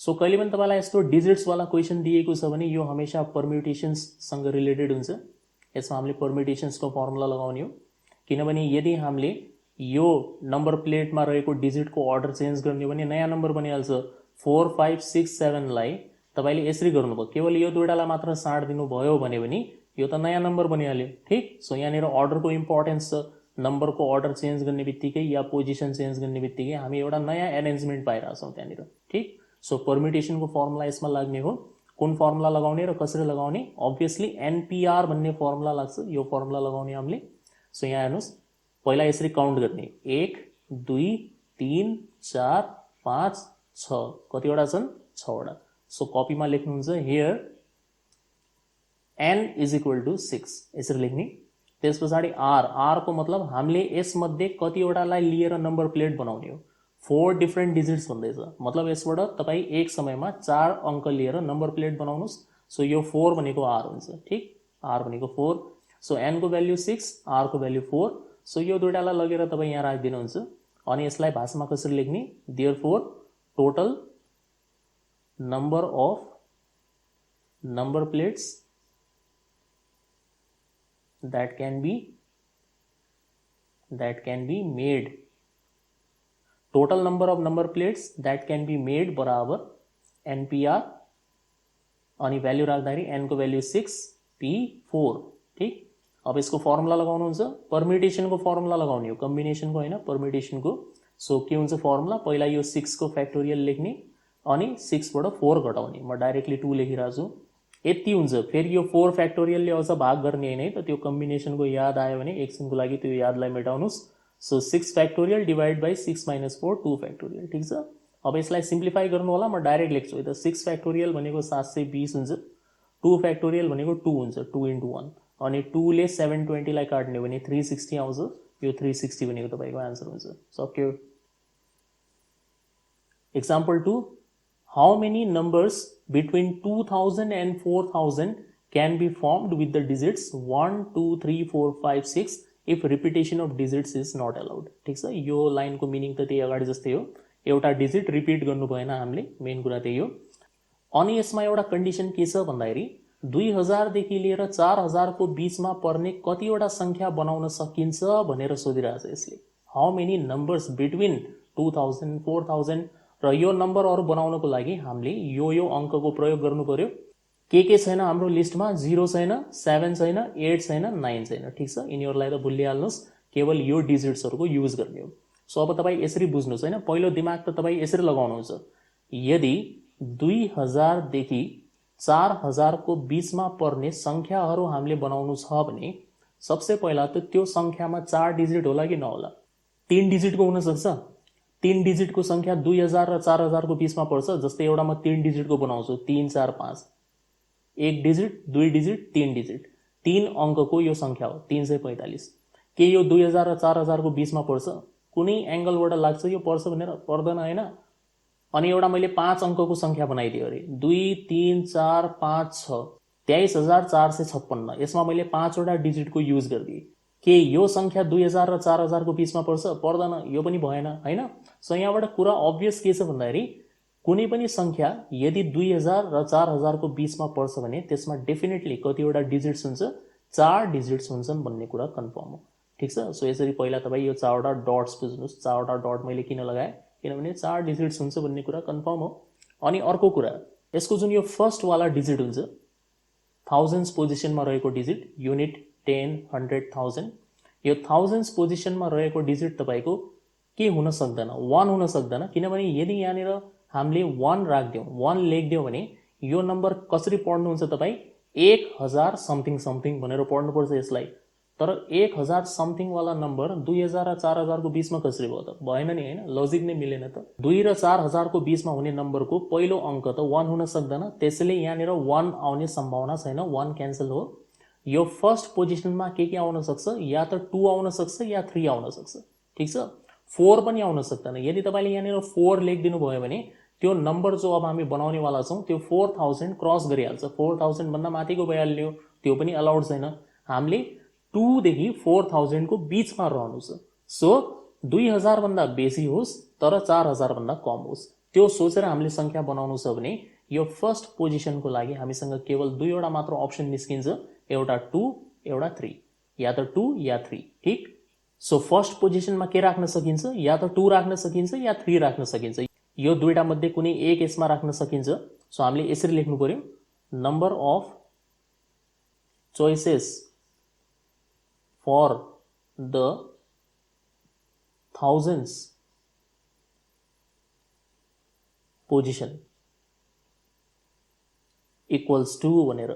सो कहिले पनि तपाईँलाई यस्तो डिजिट्सवाला क्वेसन दिएको छ भने यो हमेसा पर्म्युटेसन्ससँग रिलेटेड हुन्छ। यसमा हामीले पर्म्युटेसन्सको फर्मुला लगाउने हो, किनभने यदि हामीले यो नम्बर प्लेटमा रहेको डिजिटको अर्डर चेन्ज गर्ने हो भने नयाँ नम्बर बनिहाल्छ। 4 5 6 7 लाई तपाईँले यसरी गर्नुभयो, केवल यो दुईटालाई मात्र साट्दिनु भयो भने पनि यो त नयाँ नम्बर बनिहाल्यो। ठिक। सो यहाँनिर अर्डरको इम्पोर्टेन्स छ। नम्बरको अर्डर चेन्ज गर्ने बित्तिकै या पोजिसन चेन्ज गर्ने बित्तिकै हामी एउटा नयाँ एरेन्जमेन्ट पाइरहेछौँ त्यहाँनिर। ठिक। सो पर्म्युटेसनको फर्मुला यसमा लाग्ने हो। कुन फर्मुला लगाउने र कसरी लगाउने? अभियसली एनपिआर भन्ने फर्मुला लाग्छ, यो फर्मुला लगाउने हामीले। सो यहाँ हेर्नुहोस्, पहिला यसरी काउन्ट गर्ने 1 2 3 4 5 6, कतिवटा छन्? 6 वटा। सो कपीमा लेख्नुहुन्छ here n is equal to 6, यसरी लेख्ने। त्यस पछाडि आर को मतलब हामीले यसमध्ये कतिवटालाई लिएर नम्बर प्लेट बनाउने हो। 4 डिफ्रेन्ट डिजिट्स भन्दैछ, मतलब यसबाट तपाईँ एक समयमा 4 अङ्क लिएर नम्बर प्लेट बनाउनुहोस्। सो यो 4 भनेको आर हुन्छ। ठिक। आर भनेको 4। सो n को भ्याल्यु 6, आर को भ्याल्यु 4। सो यो दुईटालाई लगेर तपाईँ यहाँ राखिदिनुहुन्छ। अनि यसलाई भाषामा कसरी लेख्ने? Therefore total number of number plates that can be made, total number of number plates that can be made बराबर NPR, अनि भ्याल्यु राख्दाखेरि n को भ्याल्यु 6 p 4। ठीक। अब यसको फर्मुला लगाउनुहुन्छ, पर्म्युटेसनको फर्मुला लगाउने हो, कम्बिनेसनको होइन, पर्म्युटेसनको। सो के हुन्छ फर्मुला? पहिला यो 6 को फ्याक्टोरियल लेख्ने अनि 6 बाट 4 घटाउने। म डाइरेक्टली 2 लेखिरहेको छु, यति हुन्छ। फेरि यो 4 फ्याक्टोरियलले अझ भाग गर्ने होइन है त, त्यो कम्बिनेसनको याद आयो भने एकछिनको लागि त्यो यादलाई मेटाउनुहोस्। So 6 factorial divide by 6 minus 4 2 factorial. ठिक छ। अब यसलाई सिम्प्लिफाई गर्नु होला, म डाइरेक्ट लेख्छु है त। 6 फ्याक्टोरियल भनेको 720 हुन्छ, 2 फ्याक्टोरियल भनेको 2 हुन्छ, 2 × 1, अनि 2 ले 720 लाई काट्ने हो भने 360 आउँछ। यो 360 भनेको तपाईँको आन्सर हुन्छ। सक्यो। Example 2, how many numbers between 2000 and 4000 can be formed with the digits 1 2 3 4 5 6 if repetition of digits is not allowed? ठीक छ। यो लाइनको मिनिङ त त्यही अगाडि जस्तै हो, एउटा डिजिट रिपिट गर्नु भएन हामीले, मेन कुरा त्यही हो। अनि यसमा एउटा कन्डिसन के छ भन्दाखेरि 2000 देखि लिएर 4000 को बीचमा पर्ने कतिवटा संख्या बनाउन सकिन्छ भनेर सोधिरहेछ यसले। हाउ मेनी नम्बर्स बिट्विन 2000 4000, र यो नम्बरहरू बनाउनको लागि हामीले यो अङ्कको प्रयोग गर्नु पर्यो। के छैन हाम्रो लिस्टमा? 0 छैन, 7 छैन, 8 छैन, 9 छैन। ठिक छ। यिनीहरूलाई त भुलिहाल्नुहोस्, केवल यो डिजिट्सहरूको युज गर्ने हो। सो अब तपाईँ यसरी बुझ्नुहोस् होइन, पहिलो दिमाग त तपाईँ यसरी लगाउनुहुन्छ, यदि 2000 देखि 4000 को बीचमा पर्ने संख्याहरू हामीले बनाउनु छ भने सबसे पहिला त त्यो संख्यामा 4 डिजिट होला कि नहोला? 3 डिजिटको हुनसक्छ। 3 डिजिटको संख्या 2000 र 4000 को बीचमा पर्छ। जस्तै एउटा म 3 डिजिटको बनाउँछु, 3 4 5, 1 डिजिट 2 डिजिट 3 डिजिट, 3 अङ्कको यो संख्या हो 345। के यो 2000 र 4000 को बीचमा पर्छ? कुनै एङ्गलबाट लाग्छ यो पर्छ भनेर? पर्दैन होइन। अनि एउटा मैले 5 अङ्कको संख्या बनाइदिएँ अरे, 2 3 4 5 6, 23456। यसमा मैले 5 वटा डिजिटको युज गरिदिएँ। के यो संख्या 2000 र 4000 को बीचमा पर्छ? पर्दैन, यो पनि भएन होइन। सो यहाँबाट कुरा अभियस के छ भन्दाखेरि कुनै पनि संख्या यदि 2000 र 4000 को बीचमा पर्छ भने त्यसमा डेफिनेटली कतिवटा डिजिट्स हुन्छ? 4 डिजिट्स हुन्छन् भन्ने कुरा कन्फर्म हो। ठिक छ। सो यसरी पहिला तपाईँ यो 4 वटा डट्स बुझ्नुहोस्। 4 वटा डट मैले किन लगाएँ? किनभने 4 डिजिट्स हुन्छ भन्ने कुरा कन्फर्म हो। अनि अर्को कुरा, यसको जुन यो फर्स्ट वाला डिजिट हुन्छ, थाउजन्ड्स पोजिसनमा रहेको डिजिट, युनिट 10 100 1000, यो थाउजन्ड्स पोजिसनमा रहेको डिजिट तपाईँको के हुन सक्दैन? 1 हुन सक्दैन, किनभने यदि यहाँनिर हामीले 1 राखिदिउँ, 1 लेखिदिउँ भने यो नम्बर कसरी पढ्नुहुन्छ तपाईँ 1000 समथिङ समथिङ भनेर पढ्नुपर्छ यसलाई। तर 1000 समथिङवाला नम्बर 2000 र 4000 को बिचमा कसरी भयो त? भएन नि होइन, लजिक नै मिलेन त। 2 र 4000 को बिचमा हुने नम्बरको पहिलो अङ्क त 1 हुन सक्दैन, त्यसैले यहाँनिर 1 आउने सम्भावना छैन, 1 क्यान्सल हो। यो फर्स्ट पोजिसनमा के आउन सक्छ, या त 2 आउन सक्छ या 3 आउन सक्छ, ठिक छ। 4 पनि आउन सक्दैन। यदि तपाईँले यहाँनिर 4 लेखिदिनु भयो भने त्यो नम्बर जो अब हामी बनाउनेवाला छौँ त्यो 4000 क्रस गरिहाल्छ, 4000 भन्दा माथिको भइहाल्यो, त्यो पनि अलाउड छैन। हामीले 2 देखि 4000 को बिचमा रहनु छ। सो 2000 भन्दा बेसी होस् तर 4000 भन्दा कम होस्, त्यो सोचेर हामीले संख्या बनाउनु छ भने यो फर्स्ट पोजिसनको लागि हामीसँग केवल 2 वटा मात्र अप्सन निस्किन्छ, एउटा 2 एउटा 3, या त 2 या 3, ठिक। सो फर्स्ट पोजिसनमा के राख्न सकिन्छ, या त 2 राख्न सकिन्छ या 3 राख्न सकिन्छ। यो दुईटा मध्ये कुनै एक यसमा राख्न सकिन्छ। सो हामीले यसरी लेख्नु पर्यो, number of choices for the thousands position equals to भनेर।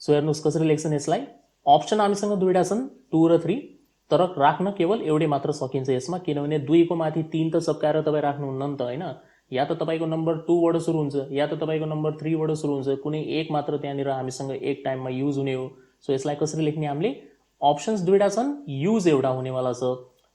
सो हेर्नुहोस् कसरी लेख्छन् यसलाई। अप्सन हामीसँग दुईटा छन्, 2 र 3, तर राख्न केवल एउटै मात्र सकिन्छ यसमा, किनभने 2 को माथि 3 त सब्काएर तपाईँ राख्नुहुन्न नि त होइन। या त तपाईँको नम्बर 2 बाट सुरु हुन्छ या त तपाईँको नम्बर 3 बाट सुरु हुन्छ, कुनै एक मात्र त्यहाँनिर हामीसँग एक टाइममा युज हुने हो। सो यसलाई कसरी लेख्ने हामीले, अप्सन्स दुईटा छन्, युज एउटा हुनेवाला छ।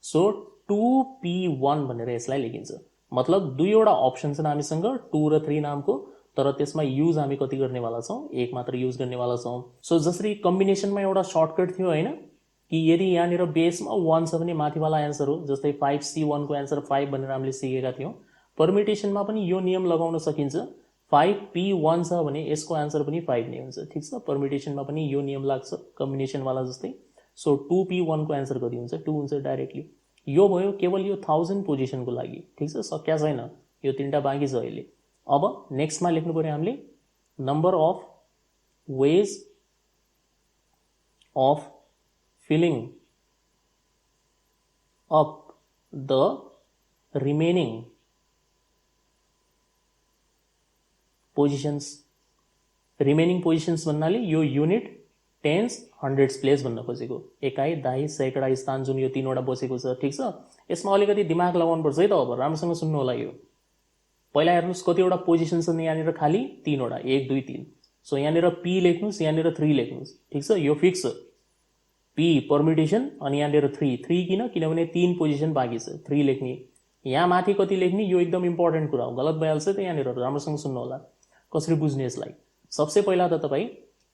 सो 2p1 भनेर यसलाई लेखिन्छ। मतलब दुईवटा अप्सन छन् हामीसँग 2 र 3 नामको, तर त्यसमा युज हामी कति गर्नेवाला छौँ, एक मात्र युज गर्नेवाला छौँ। सो जसरी कम्बिनेसनमा एउटा सर्टकट थियो होइन, कि यदि यहाँनिर बेसमा 1 छ भने माथिवाला एन्सर हो, जस्तै 5c1 को एन्सर 5 भनेर हामीले सिकेका थियौँ। पर्मिटेसनमा पनि यो नियम लगाउन सकिन्छ, 5p1 छ भने यसको एन्सर पनि 5 नै हुन्छ, ठिक छ। पर्मिटेसनमा पनि यो नियम लाग्छ कम्बिनेसनवाला जस्तै। सो 2p1 को एन्सर कति हुन्छ, 2 हुन्छ डाइरेक्टली। यो भयो केवल यो 1000 पोजिसनको लागि, ठिक छ, सक्या छैन, यो तीनटा बाँकी छ अहिले। अब नेक्स्टमा लेख्नु पर्यो हामीले, number of wage of filling up the remaining positions। Remaining positions भन्नाले यो युनिट, टेन्स, हन्ड्रेड्स प्लेस भन्न खोजेको, एकाइ, दाइ, सैकडा स्थान जुन यो तीनवटा बसेको छ, ठिक छ। यसमा अलिकति दिमाग लगाउनुपर्छ है त। अब राम्रोसँग सुन्नु होला। यो पहिला हेर्नुहोस् कतिवटा पोजिसन छन् यहाँनिर, खालि 3 वटा, 1 2 3। सो यहाँनिर p लेख्नुहोस्, यहाँनिर 3 लेख्नुहोस्, ठिक छ, यो फिक्स छ। p पर्मिटेसन अनि यहाँनिर 3 किन, किनभने 3 पोजिसन बाँकी छ, 3 लेख्ने। यहाँ माथि कति लेख्ने यो एकदम इम्पोर्टेन्ट कुरा हो, गलत भइहाल्छ त यहाँनिर, राम्रोसँग सुन्नु होला कसरी बुझ्ने यसलाई। सबसे पहिला त तपाईँ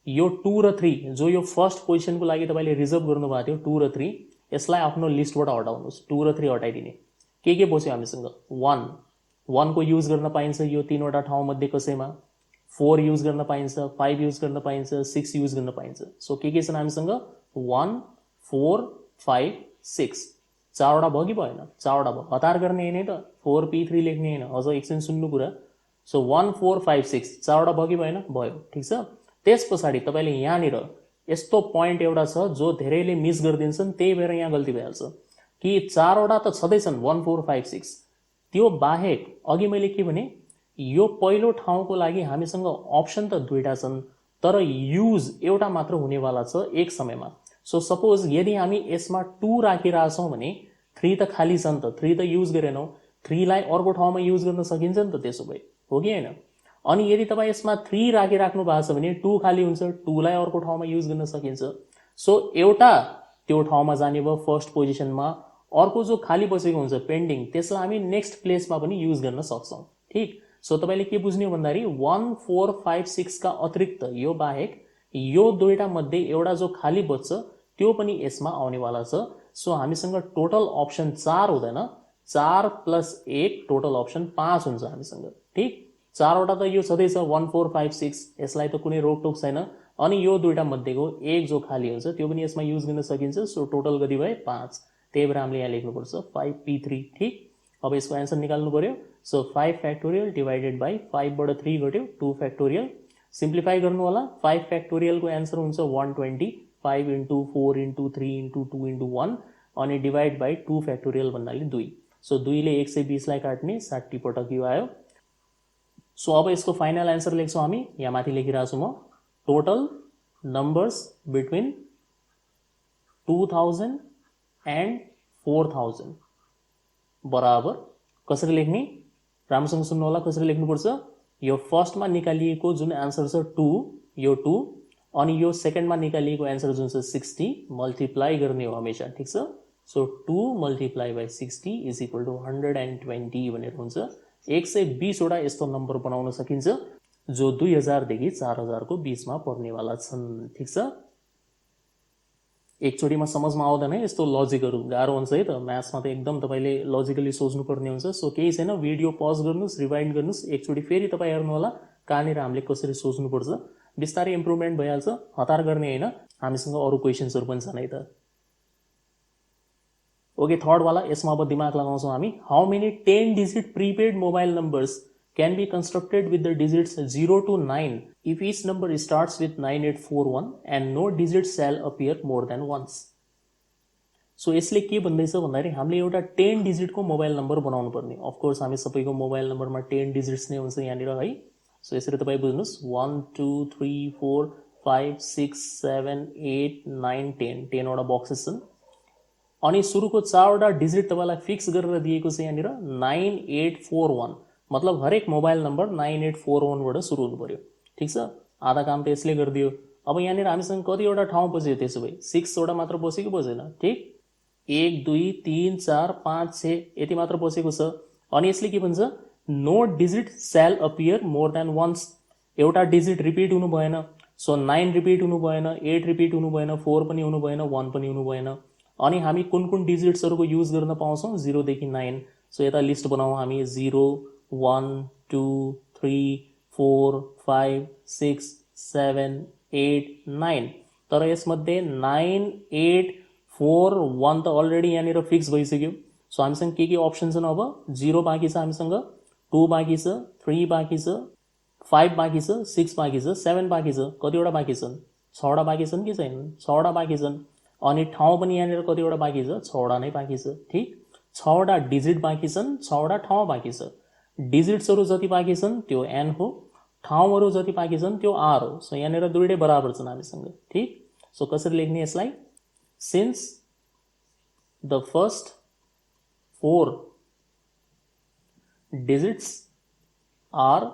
यो 2 र 3 जो यो फर्स्ट पोजिसनको लागि तपाईँले रिजर्भ गर्नुभएको थियो 2 र 3, यसलाई आफ्नो लिस्टबाट हटाउनुहोस्। 2 र 3 हटाइदिने। के बस्यो हामीसँग, 1 को युज गर्न पाइन्छ यो तीनवटा ठाउँमध्ये कसैमा, 4 युज गर्न पाइन्छ, 5 युज गर्न पाइन्छ, 6 युज गर्न पाइन्छ। सो के छन् हामीसँग, 1 4 5 6, 4 वटा भयो कि भएन, 4 वटा भयो। हतार गर्ने होइन त, 4p3 लेख्ने होइन, अझ एकछिन सुन्नु कुरा। सो 1 4 5 6, 4 वटा भयो कि भएन, भयो, ठिक छ। त्यस पछाडि तपाईँले यहाँनिर यस्तो पोइन्ट एउटा छ जो धेरैले मिस गरिदिन्छन्, त्यही भएर यहाँ गल्ती भइहाल्छ कि 4 वटा त छँदैछन् 1 4 5 6, त्यो बाहेक अघि मैले के भने, यो पहिलो ठाउँको लागि हामीसँग अप्सन त दुईटा छन्, तर युज एउटा मात्र हुनेवाला छ एक समयमा। सो सपोज यदि हामी यसमा 2 राखिरहेछौँ भने 3 त खाली छ नि त, 3 त युज गरेनौँ, 3 लाई अर्को ठाउँमा युज गर्न सकिन्छ नि त त्यसो भए, हो कि होइन। अनि यदि तपाईँ यसमा 3 राखिराख्नु भएको छ भने 2 खाली हुन्छ, 2 लाई अर्को ठाउँमा युज गर्न सकिन्छ। सो एउटा त्यो ठाउँमा जाने भयो फर्स्ट पोजिसनमा, अर्को जो खाली बसेको हुन्छ पेन्डिङ, त्यसलाई हामी नेक्स्ट प्लेसमा पनि युज गर्न सक्छौँ, ठिक। सो तपाईँले के बुझ्ने हो भन्दाखेरि 1 4 5 6 का अतिरिक्त यो बाहेक यो दुईटा मध्ये एउटा जो खाली बच्छ त्यो पनि यसमा आउनेवाला छ। सो हामीसँग टोटल अप्सन 4 हुँदैन, 4 + 1 टोटल अप्सन 5 हुन्छ हामीसँग, ठिक। 4 वटा त यो छँदैछ 1 4 5 6, यसलाई त कुनै रोकटोक छैन। अनि यो दुईटा मध्येको एक जो खाली हुन्छ त्यो पनि यसमा युज गर्न सकिन्छ। सो टोटल कति भयो, 5, त्यही भएर हामीले यहाँ लेख्नुपर्छ 5p3, ठिक। अब यसको एन्सर निकाल्नु पर्यो। सो 5 फ्याक्टोरियल डिवाइडेड बाई 5 बाट 3 घट्यो 2 फ्याक्टोरियल, सिम्प्लिफाई गर्नु होला। 5 फ्याक्टोरियलको एन्सर हुन्छ 120, 5 × 4 × 3 × 2 × 1, अनि डिवाइड बाई 2 फ्याक्टोरियल भन्नाले 2। सो 2 ले 120 लाई काट्ने 60 पटक यो आयो। सो अब यसको फाइनल एन्सर लेख्छौँ हामी, यहाँ माथि लेखिरहेको छु म, टोटल नम्बर्स बिट्विन 2000 एन्ड 4000 बराबर कसरी लेख्ने, राम्रोसँग सुन्नु होला कसरी लेख्नुपर्छ। यो फर्स्टमा निकालिएको जुन एन्सर छ 2, यो 2, अनि यो सेकेन्डमा निकालिएको एन्सर जुन छ 60 मल्टिप्लाई गर्ने हो हमेशा, ठिक छ। So 2 multiply by 60 is equal to 120 भनेर हुन्छ। 120 वटा यस्तो नम्बर बनाउन सकिन्छ जो 2000 देखि 4000 को बीचमा पर्नेवाला छन्, ठिक छ। एकचोटिमा समझमा आउँदैन है यस्तो लजिकहरू, गाह्रो हुन्छ है त, म्याथ्समा त एकदम तपाईँले लजिकली सोच्नुपर्ने हुन्छ। सो केही छैन, भिडियो पज गर्नुहोस्, रिवाइन्ड गर्नुहोस्, एकचोटि फेरि तपाईँ हेर्नु होला कहाँनिर हामीले कसरी सोच्नुपर्छ, बिस्तारै इम्प्रुभमेन्ट भइहाल्छ। हतार गर्ने होइन, हामीसँग अरू क्वेसन्सहरू पनि छन् है त। ओके, थर्डवाला, यसमा अब दिमाग लगाउँछौँ हामी। How many 10 digit prepaid mobile numbers can be constructed with the digits 0 to 9 if each number starts with 9841 and no digit shall appear more than once. So यसले के भन्दैछ भन्दाखेरि हामीले एउटा 10 डिजिटको मोबाइल नम्बर बनाउनु पर्ने। अफकोर्स हामी सबैको मोबाइल नम्बरमा 10 डिजिट्स नै हुन्छ यहाँनिर है। सो यसरी तपाईँ बुझ्नुहोस्, 1 2 3 4 5 6 7 8 9 10, 10 वटा बक्सेस छन्। अनि सुरुको 4 वटा डिजिट तपाईँलाई फिक्स गरेर दिएको छ यहाँनिर 9841, मतलब हरेक मोबाइल नम्बर 9841 बाट सुरु हुनु पर्यो, ठिक छ। आधा काम त यसले गरिदियो। अब यहाँनिर हामीसँग कतिवटा ठाउँ बस्यो त्यसो भए 6 वटा मात्र बस्यो कि बसेन, ठिक। 1 2 3 4 5 6 यति मात्र बसेको छ। अनि यसले के भन्छ, नो डिजिट स्याल अपियर मोर देन वन्स, एउटा डिजिट रिपिट हुनु भएन। सो 9 रिपिट हुनु भएन, 8 रिपिट हुनु भएन, 4 पनि हुनु भएन, 1 पनि हुनु भएन। अनि हामी कुन कुन डिजिट्सहरूको युज गर्न पाउँछौँ, 0 देखि 9। सो यता लिस्ट बनाऊ हामी, 0 1 2 3 4 5 6 7 8 9। तर यसमध्ये 9 8 4 1 त अलरेडी यहाँनिर फिक्स भइसक्यो। सो हामीसँग के अप्सन छन्, अब 0 बाँकी छ हामीसँग, 2 बाँकी छ, 3 बाँकी छ, 5 बाँकी छ, 6 बाँकी छ, 7 बाँकी छ। कतिवटा बाँकी छन्, 6 वटा बाँकी छन् कि छैनन्, 6 वटा बाँकी छन्। अनि ठाउँ पनि यहाँनिर कतिवटा बाँकी छ, 6 वटा नै बाँकी छ, ठिक। 6 वटा डिजिट बाँकी छन्, 6 वटा ठाउँ बाँकी छ। डिजिट्सहरू जति बाँकी छन् त्यो एन हो, ठाउँहरू जति बाँकी छन् त्यो आर हो। सो यहाँनिर दुईटै बराबर छन् हामीसँग, ठिक। सो कसरी लेख्ने यसलाई, since the first 4 digits are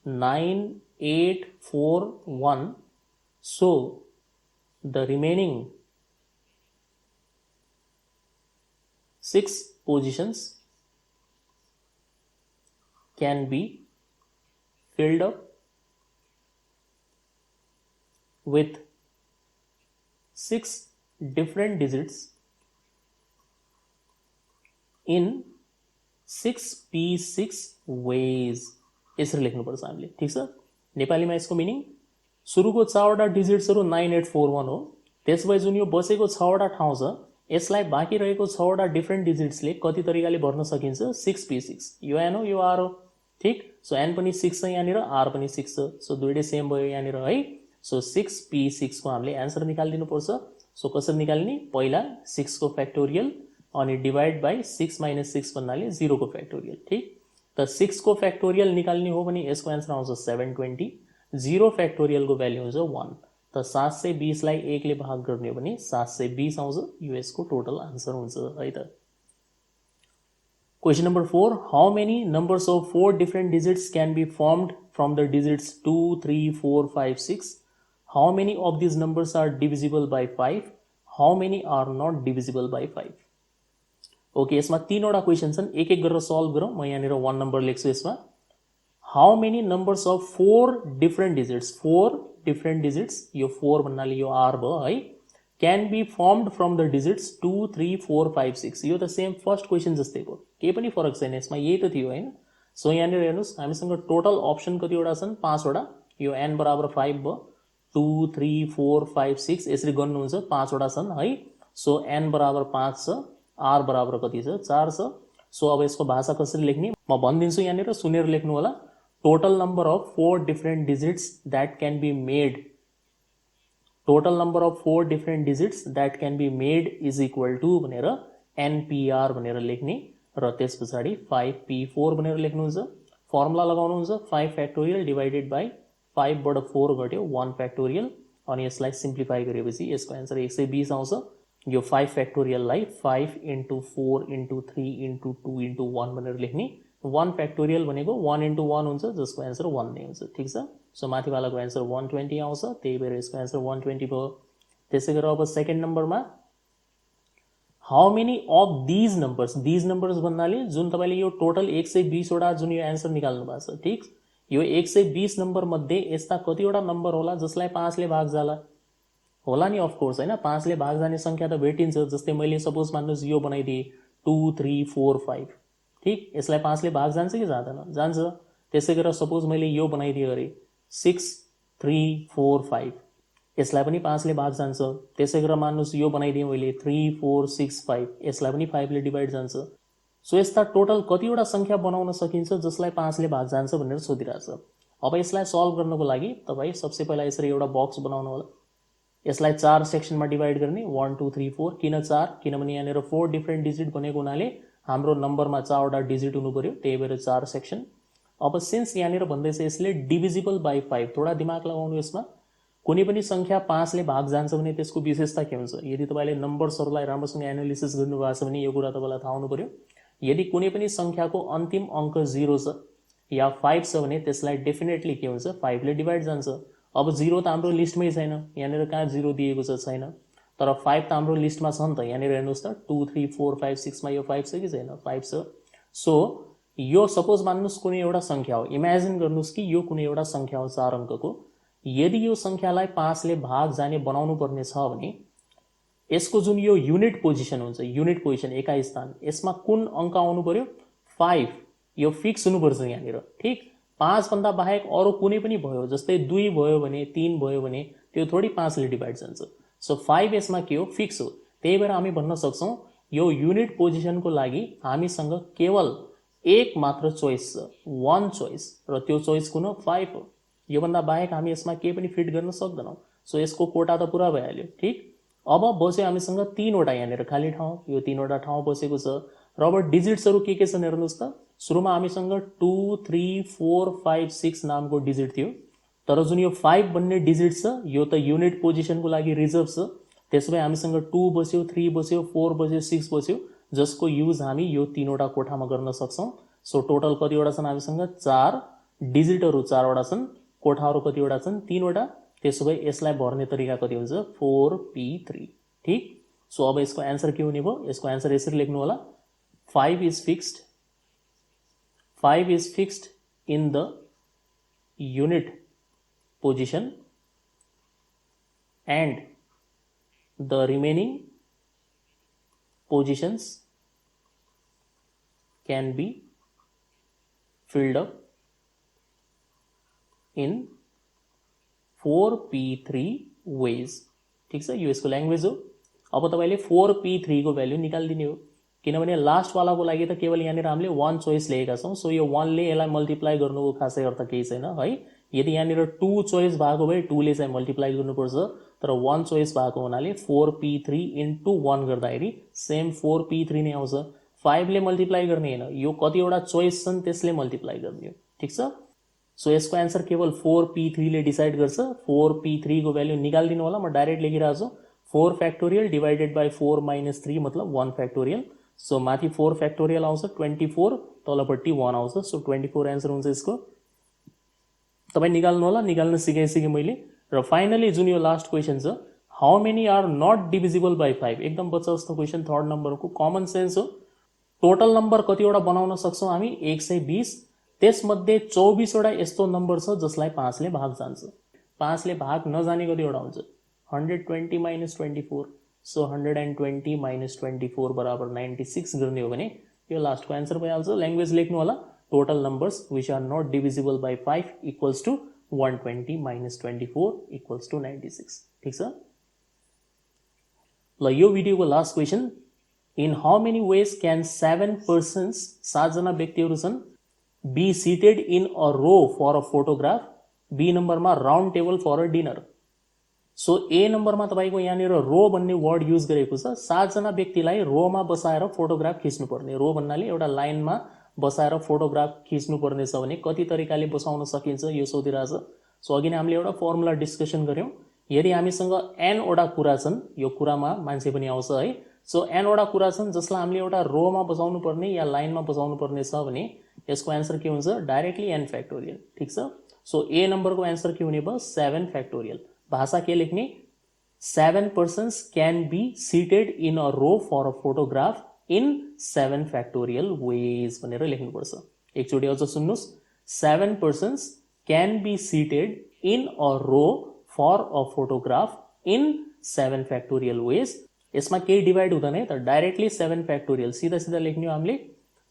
9 8 4 1, so the remaining 6 positions can be filled up with 6 different digits in 6p6 ways। यसरी लेख्नुपर्छ हामीले, ठिक छ। नेपालीमा यसको मिनिङ, सुरुको 4 वटा डिजिट्सहरू 9841 हो, त्यसपछि जुन यो बसेको 6 वटा ठाउँ छ यसलाई बाँकी रहेको 6 वटा डिफ्रेन्ट डिजिट्सले कति तरिकाले भर्न सकिन्छ, 6p6। यो एन हो, यो आर हो, ठिक। सो एन पनि 6 छ यहाँनिर, आर पनि 6 छ। सो दुईटै सेम भयो यहाँनिर है। सो 6p6 को हामीले एन्सर निकालिदिनुपर्छ। सो कसरी निकाल्ने, पहिला 6 को फ्याक्टोरियल अनि डिभाइड बाई 6 - 6 भन्नाले 0 को फ्याक्टोरियल, ठिक। त 6 को फ्याक्टोरियल निकाल्ने हो भने यसको एन्सर आउँछ 720, 0 फ्याक्टोरियलको भ्याल्यू हुन्छ 1। त 720 लाई 1 ले भाग गर्ने हो भने 720 आउँछ, यो यसको टोटल आन्सर हुन्छ है त। Question number 4. How many numbers of 4 different digits can be formed from the digits 2, 3, 4, 5, 6? How many of these numbers are divisible by 5? How many are not divisible by 5? Okay, यसमा 3 वटा क्वेसन छन्, एक एक गरेर सल्भ गरौँ। म यहाँनिर 1 नम्बर लेख्छु यसमा। How many numbers of 4 different digits, 4 different digits, यो 4 भन्नाले यो आर भयो है, can be formed from the digits 2 3 4 5 6। यो त सेम फर्स्ट क्वेसन जस्तै भयो, केही पनि फरक छैन यसमा, यही त थियो होइन। सो यहाँनिर हेर्नुहोस्, हामीसँग टोटल अप्सन कतिवटा छन्, 5 वटा। यो एन बराबर 5 भयो, 2 3 4 5 6 यसरी गर्नुहुन्छ, 5 वटा छन् है। सो एन बराबर 5 छ, आर बराबर कति छ, 4 छ। सो अब यसको भाषा कसरी लेख्ने म भनिदिन्छु, यहाँनिर सुनेर लेख्नु होला। Total number of 4 different digits that can be made, total number of 4 different digits that can be made is equal to भनेर एनपिआर भनेर लेख्ने, र त्यस पछाडि 5p4 भनेर लेख्नुहुन्छ। फर्मुला लगाउनुहुन्छ 5 फ्याक्टोरियल डिवाइडेड बाई 5 बाट 4 घट्यो 1 फ्याक्टोरियल अनि यसलाई सिम्प्लिफाई गरेपछि यसको आन्सर 120 आउँछ। यो 5 फ्याक्टोरियललाई 5 × 4 × 3 × 2 × 1 भनेर लेख्ने। 1 फ्याक्टोरियल भनेको 1 × 1 हुन्छ जसको आन्सर 1 नै हुन्छ। ठिक छ, सो माथिवालाको आन्सर 120 आउँछ, त्यही भएर यसको आन्सर 120 भयो। त्यसै गरेर अब सेकेन्ड नम्बरमा how many of these numbers भन्नाले जुन तपाईँले यो टोटल 120 वटा जुन यो एन्सर निकाल्नु भएको छ, ठिक, यो 120 नम्बर मध्ये यस्ता कतिवटा नम्बर होला जसलाई 5 ले भाग जाला होला नि, अफकोर्स होइन। 5 ले भाग जाने संख्या त भेटिन्छ। जस्तै मैले सपोज मान्नुहोस् यो बनाइदिएँ 2 3 4 5, ठिक, यसलाई 5 ले भाग जान्छ कि जाँदैन, जान्छ। त्यसै गरेर सपोज मैले यो बनाइदिएँ अरे 6 3 4 5, यसलाई पनि 5 ले भाग जान्छ। त्यसै गरेर मान्नुहोस् यो बनाइदिएँ मैले 3 4 6 5, यसलाई पनि 5 ले डिभाइड जान्छ। सो यस्ता टोटल कतिवटा संख्या बनाउन सकिन्छ जसलाई 5 ले भाग जान्छ भनेर सोधिरहेछ। अब यसलाई सल्भ गर्नको लागि तपाईँ सबसे पहिला यसरी एउटा बक्स बनाउनु होला। यसलाई 4 सेक्सनमा डिभाइड गर्ने, 1 2 3 4। किन 4? किनभने यहाँनिर 4 डिफ्रेन्ट डिजिट भनेको हुनाले हाम्रो नम्बरमा 4 वटा डिजिट हुनु पर्यो, त्यही भएर 4 सेक्सन। अब सिन्स यहाँनिर भन्दैछ यसले डिभिजिबल बाई 5, थोडा दिमाग लगाउनु यसमा। कुनै पनि संख्या 5 ले भाग जान्छ भने त्यसको विशेषता के हुन्छ? यदि तपाईँले नम्बर्सहरूलाई राम्रोसँग एनालिसिस गर्नुभएको छ भने यो कुरा तपाईँलाई थाहा हुनु पर्यो। यदि कुनै पनि संख्याको अन्तिम अङ्क 0 छ या 5 छ भने त्यसलाई डेफिनेटली के हुन्छ? 5 ले डिभाइड जान्छ। अब 0 त हाम्रो लिस्टमै छैन, यहाँनिर कहाँ 0 दिएको छ? छैन। तर 5 त हाम्रो लिस्टमा छ नि त। यहाँनिर हेर्नुहोस् त 2 3 4 5 6 मा यो 5 छ कि छैन? 5 छ। सो यो सपोज मान्नुहोस् कुनै एउटा संख्या हो, इमेजिन गर्नुहोस् कि यो कुनै एउटा संख्या हो 4 अङ्कको। यदि यो संख्यालाई 5 ले भाग जाने बनाउनु पर्ने छ भने यसको जुन यो युनिट पोजिसन हुन्छ, युनिट पोजिसन एकाइ स्थान, यसमा कुन अङ्क आउनु पर्यो? 5। यो फिक्स हुनुपर्छ यहाँनिर, ठिक। 5 भन्दा बाहेक अरू कुनै पनि भयो, जस्तै 2 भयो भने 3 भयो भने त्यो थोडी 5 ले डिभाइड जान्छ। सो 5 यसमा के हो? फिक्स हो। त्यही भएर हामी भन्न सक्छौँ यो युनिट पोजिसनको लागि हामीसँग केवल एक मात्र चोइस छ, 1 चोइस, र त्यो चोइस कुन हो? 5 हो। योभन्दा बाहेक हामी यसमा केही पनि फिट गर्न सक्दैनौँ। सो यसको कोटा त पुरा भइहाल्यो, ठिक। अब बस्यो हामीसँग 3 वटा यहाँनिर खाली ठाउँ, यो 3 वटा ठाउँ बसेको छ। र अब डिजिट्सहरू के छन् हेर्नुहोस् त। सुरुमा हामीसँग 2 3 4 5 6 नामको डिजिट थियो, तर जुन यो 5 भन्ने डिजिट छ यो त युनिट पोजिसनको लागि रिजर्भ छ। त्यसो भए हामीसँग 2 बस्यो, 3 बस्यो, 4 बस्यो, 6 बस्यो, जसको युज हामी यो 3 वटा कोठामा गर्न सक्छौँ। सो टोटल कतिवटा छन् हामीसँग? 4 डिजिटहरू 4 वटा छन्, कोठाहरू कतिवटा छन्? 3 वटा। त्यसो भए यसलाई भर्ने तरिका कति हुन्छ? 4p3, ठिक। सो अब यसको एन्सर के हुने भयो? यसको एन्सर यसरी लेख्नु होला, 5 is fixed in the unit position and the remaining positions can be filled up in 4p3 ways, ठिक छ। यो यसको ल्याङ्ग्वेज हो। अब तपाईँले 4p3 को भ्याल्यु निकालिदिने हो, किनभने लास्टवालाको लागि त केवल यहाँनिर हामीले 1 चोइस लिएका छौँ। सो यो 1 ले यसलाई मल्टिप्लाई गर्नुको खासै अर्थ केही छैन है। यदि यहाँनिर 2 चोइस भएको भए 2 ले चाहिँ मल्टिप्लाई गर्नुपर्छ, तर 1 चोइस भएको हुनाले 4p3 × 1 गर्दाखेरि सेम 4p3 नै आउँछ। 5 ले मल्टिप्लाई गर्ने होइन, यो कतिवटा चोइस छन् त्यसले मल्टिप्लाई गर्ने हो, ठिक छ। सो यसको एन्सर केवल 4p3 ले डिसाइड गर्छ। 4p3 को भ्याल्यु निकालिदिनु होला, म डाइरेक्ट लेखिरहेको छु। 4 फ्याक्टोरियल डिवाइडेड बाई 4 - 3 मतलब 1 फ्याक्टोरियल। सो माथि 4 फ्याक्टोरियल आउँछ 24, तलपट्टि 1 आउँछ। सो 24 एन्सर हुन्छ यसको। तपाईँ निकाल्नु होला, निकाल्न सिकाइसकेँ मैले। र फाइनली जुन यो लास्ट क्वेसन छ, how many are not divisible by 5, एकदम बच्चा जस्तो क्वेसन, थर्ड नम्बरको कमन सेन्स हो। टोटल नम्बर कतिवटा बनाउन सक्छौँ हामी? 120। त्यसमध्ये 24 वटा यस्तो नम्बर छ जसलाई 5 ले भाग जान्छ। 5 ले भाग नजाने कतिवटा हुन्छ? 120 - 24। सो 120 - 24 बराबर 96 गर्ने हो भने यो लास्टको एन्सर भइहाल्छ। ल्याङ्ग्वेज लेख्नु होला, total numbers which are not divisible by 5 equals to 120 - 24 equals to 96, ठिक छ। ल यो भिडियोको last question, in how many ways can 7 persons, 7 जना व्यक्तिहरू छन्, be seated in a row for a photograph, B नम्बरमा round table for a dinner. So A नम्बरमा तपाईँको यहाँनिर रो भन्ने वर्ड युज गरेको छ। 7 जना व्यक्तिलाई रोमा बसाएर फोटोग्राफ खिच्नुपर्ने। रो भन्नाले एउटा लाइनमा बसाएर फोटोग्राफ खिच्नुपर्ने छ भने कति तरिकाले बसाउन सकिन्छ यो सोधिरहेछ। सो अघि नै हामीले एउटा फर्मुला डिस्कसन गऱ्यौँ। यदि हामीसँग n वटा कुरा छन्, यो कुरामा मान्छे पनि आउँछ है। सो n वटा कुरा छन् जसलाई हामीले एउटा रोमा बसाउनु पर्ने या लाइनमा बसाउनु पर्ने छ भने यसको एन्सर के हुन्छ? Directly n factorial. ठिक छ। सो ए नम्बरको एन्सर के हुने भयो? 7 फ्याक्टोरियल। भाषा के लेख्ने? 7 persons can be seated in a row for a photograph in 7 factorial ways भनेर लेख्नुपर्छ। एकचोटि अझ सुन्नुहोस्, 7 persons can be seated in a row for a photograph in 7 factorial ways। यसमा केही डिभाइड हुँदैन है त, डाइरेक्टली 7 फ्याक्टोरियल सीधा सीधा लेख्ने हो हामीले।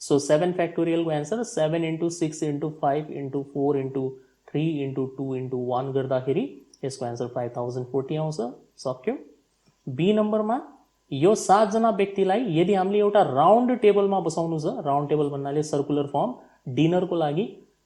सो 7 फ्याक्टोरियलको एन्सर 7 × 6 × 5 × 4 × 3 × 2 × 1 गर्दाखेरि यसको एन्सर 5040 आउँछ। सक्यो। बी नम्बरमा यो 7 जना व्यक्तिलाई यदि हामीले एउटा राउन्ड टेबलमा बसाउनु छ, राउन्ड टेबल भन्नाले सर्कुलर फर्म, डिनरको लागि,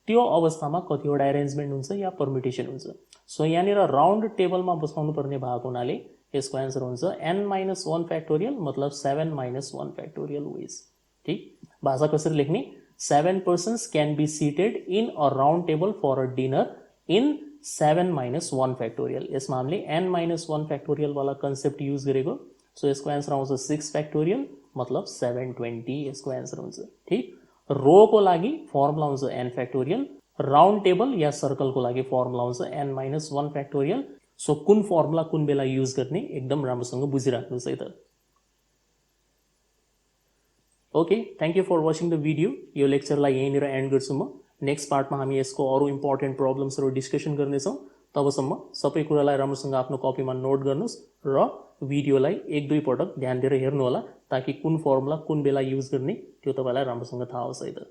त्यो अवस्थामा कतिवटा एरेन्जमेन्ट हुन्छ या परम्युटेसन हुन्छ। सो यहाँनिर राउन्ड टेबलमा बसाउनु पर्ने भएको हुनाले यसको एन्सर हुन्छ n-1 फ्याक्टोरियल, मतलब 7 - 1 फ्याक्टोरियल वेज। ठीक। भाषा कसरी लेख्ने? 7 persons can be seated in a round table for a dinner in 7 - 1 factorial. यसमा हामीले n-1 फ्याक्टोरियल वाला कन्सेप्ट युज गरेको। सो यसको एन्सर आउँछ 6 फ्याक्टोरियल, मतलब 720 यसको एन्सर हुन्छ। ठीक। रोको लागि फर्मुला हुन्छ n फ्याक्टोरियल, राउन्ड टेबल या सर्कलको लागि फर्मुला हुन्छ n-1 फ्याक्टोरियल। सो कुन फर्मुला कुन बेला युज गर्ने एकदम राम्रोसँग बुझिराख्नुहोस् है त। Okay, thank you for watching the video. यो लेक्चरलाई यहीँनिर एन्ड गर्छु म। नेक्स्ट पार्टमा हामी यसको अरू इम्पोर्टेन्ट प्रब्लम्सहरू डिस्कसन गर्नेछौँ। तबसम्म सबै कुरालाई राम्रोसँग आफ्नो कपीमा नोट गर्नुहोस् र भिडियोलाई 1-2 पटक ध्यान दिएर हेर्नुहोला, ताकि कुन फर्मुला कुन बेला युज गर्ने त्यो तपाईँलाई राम्रोसँग थाहा होस् है त।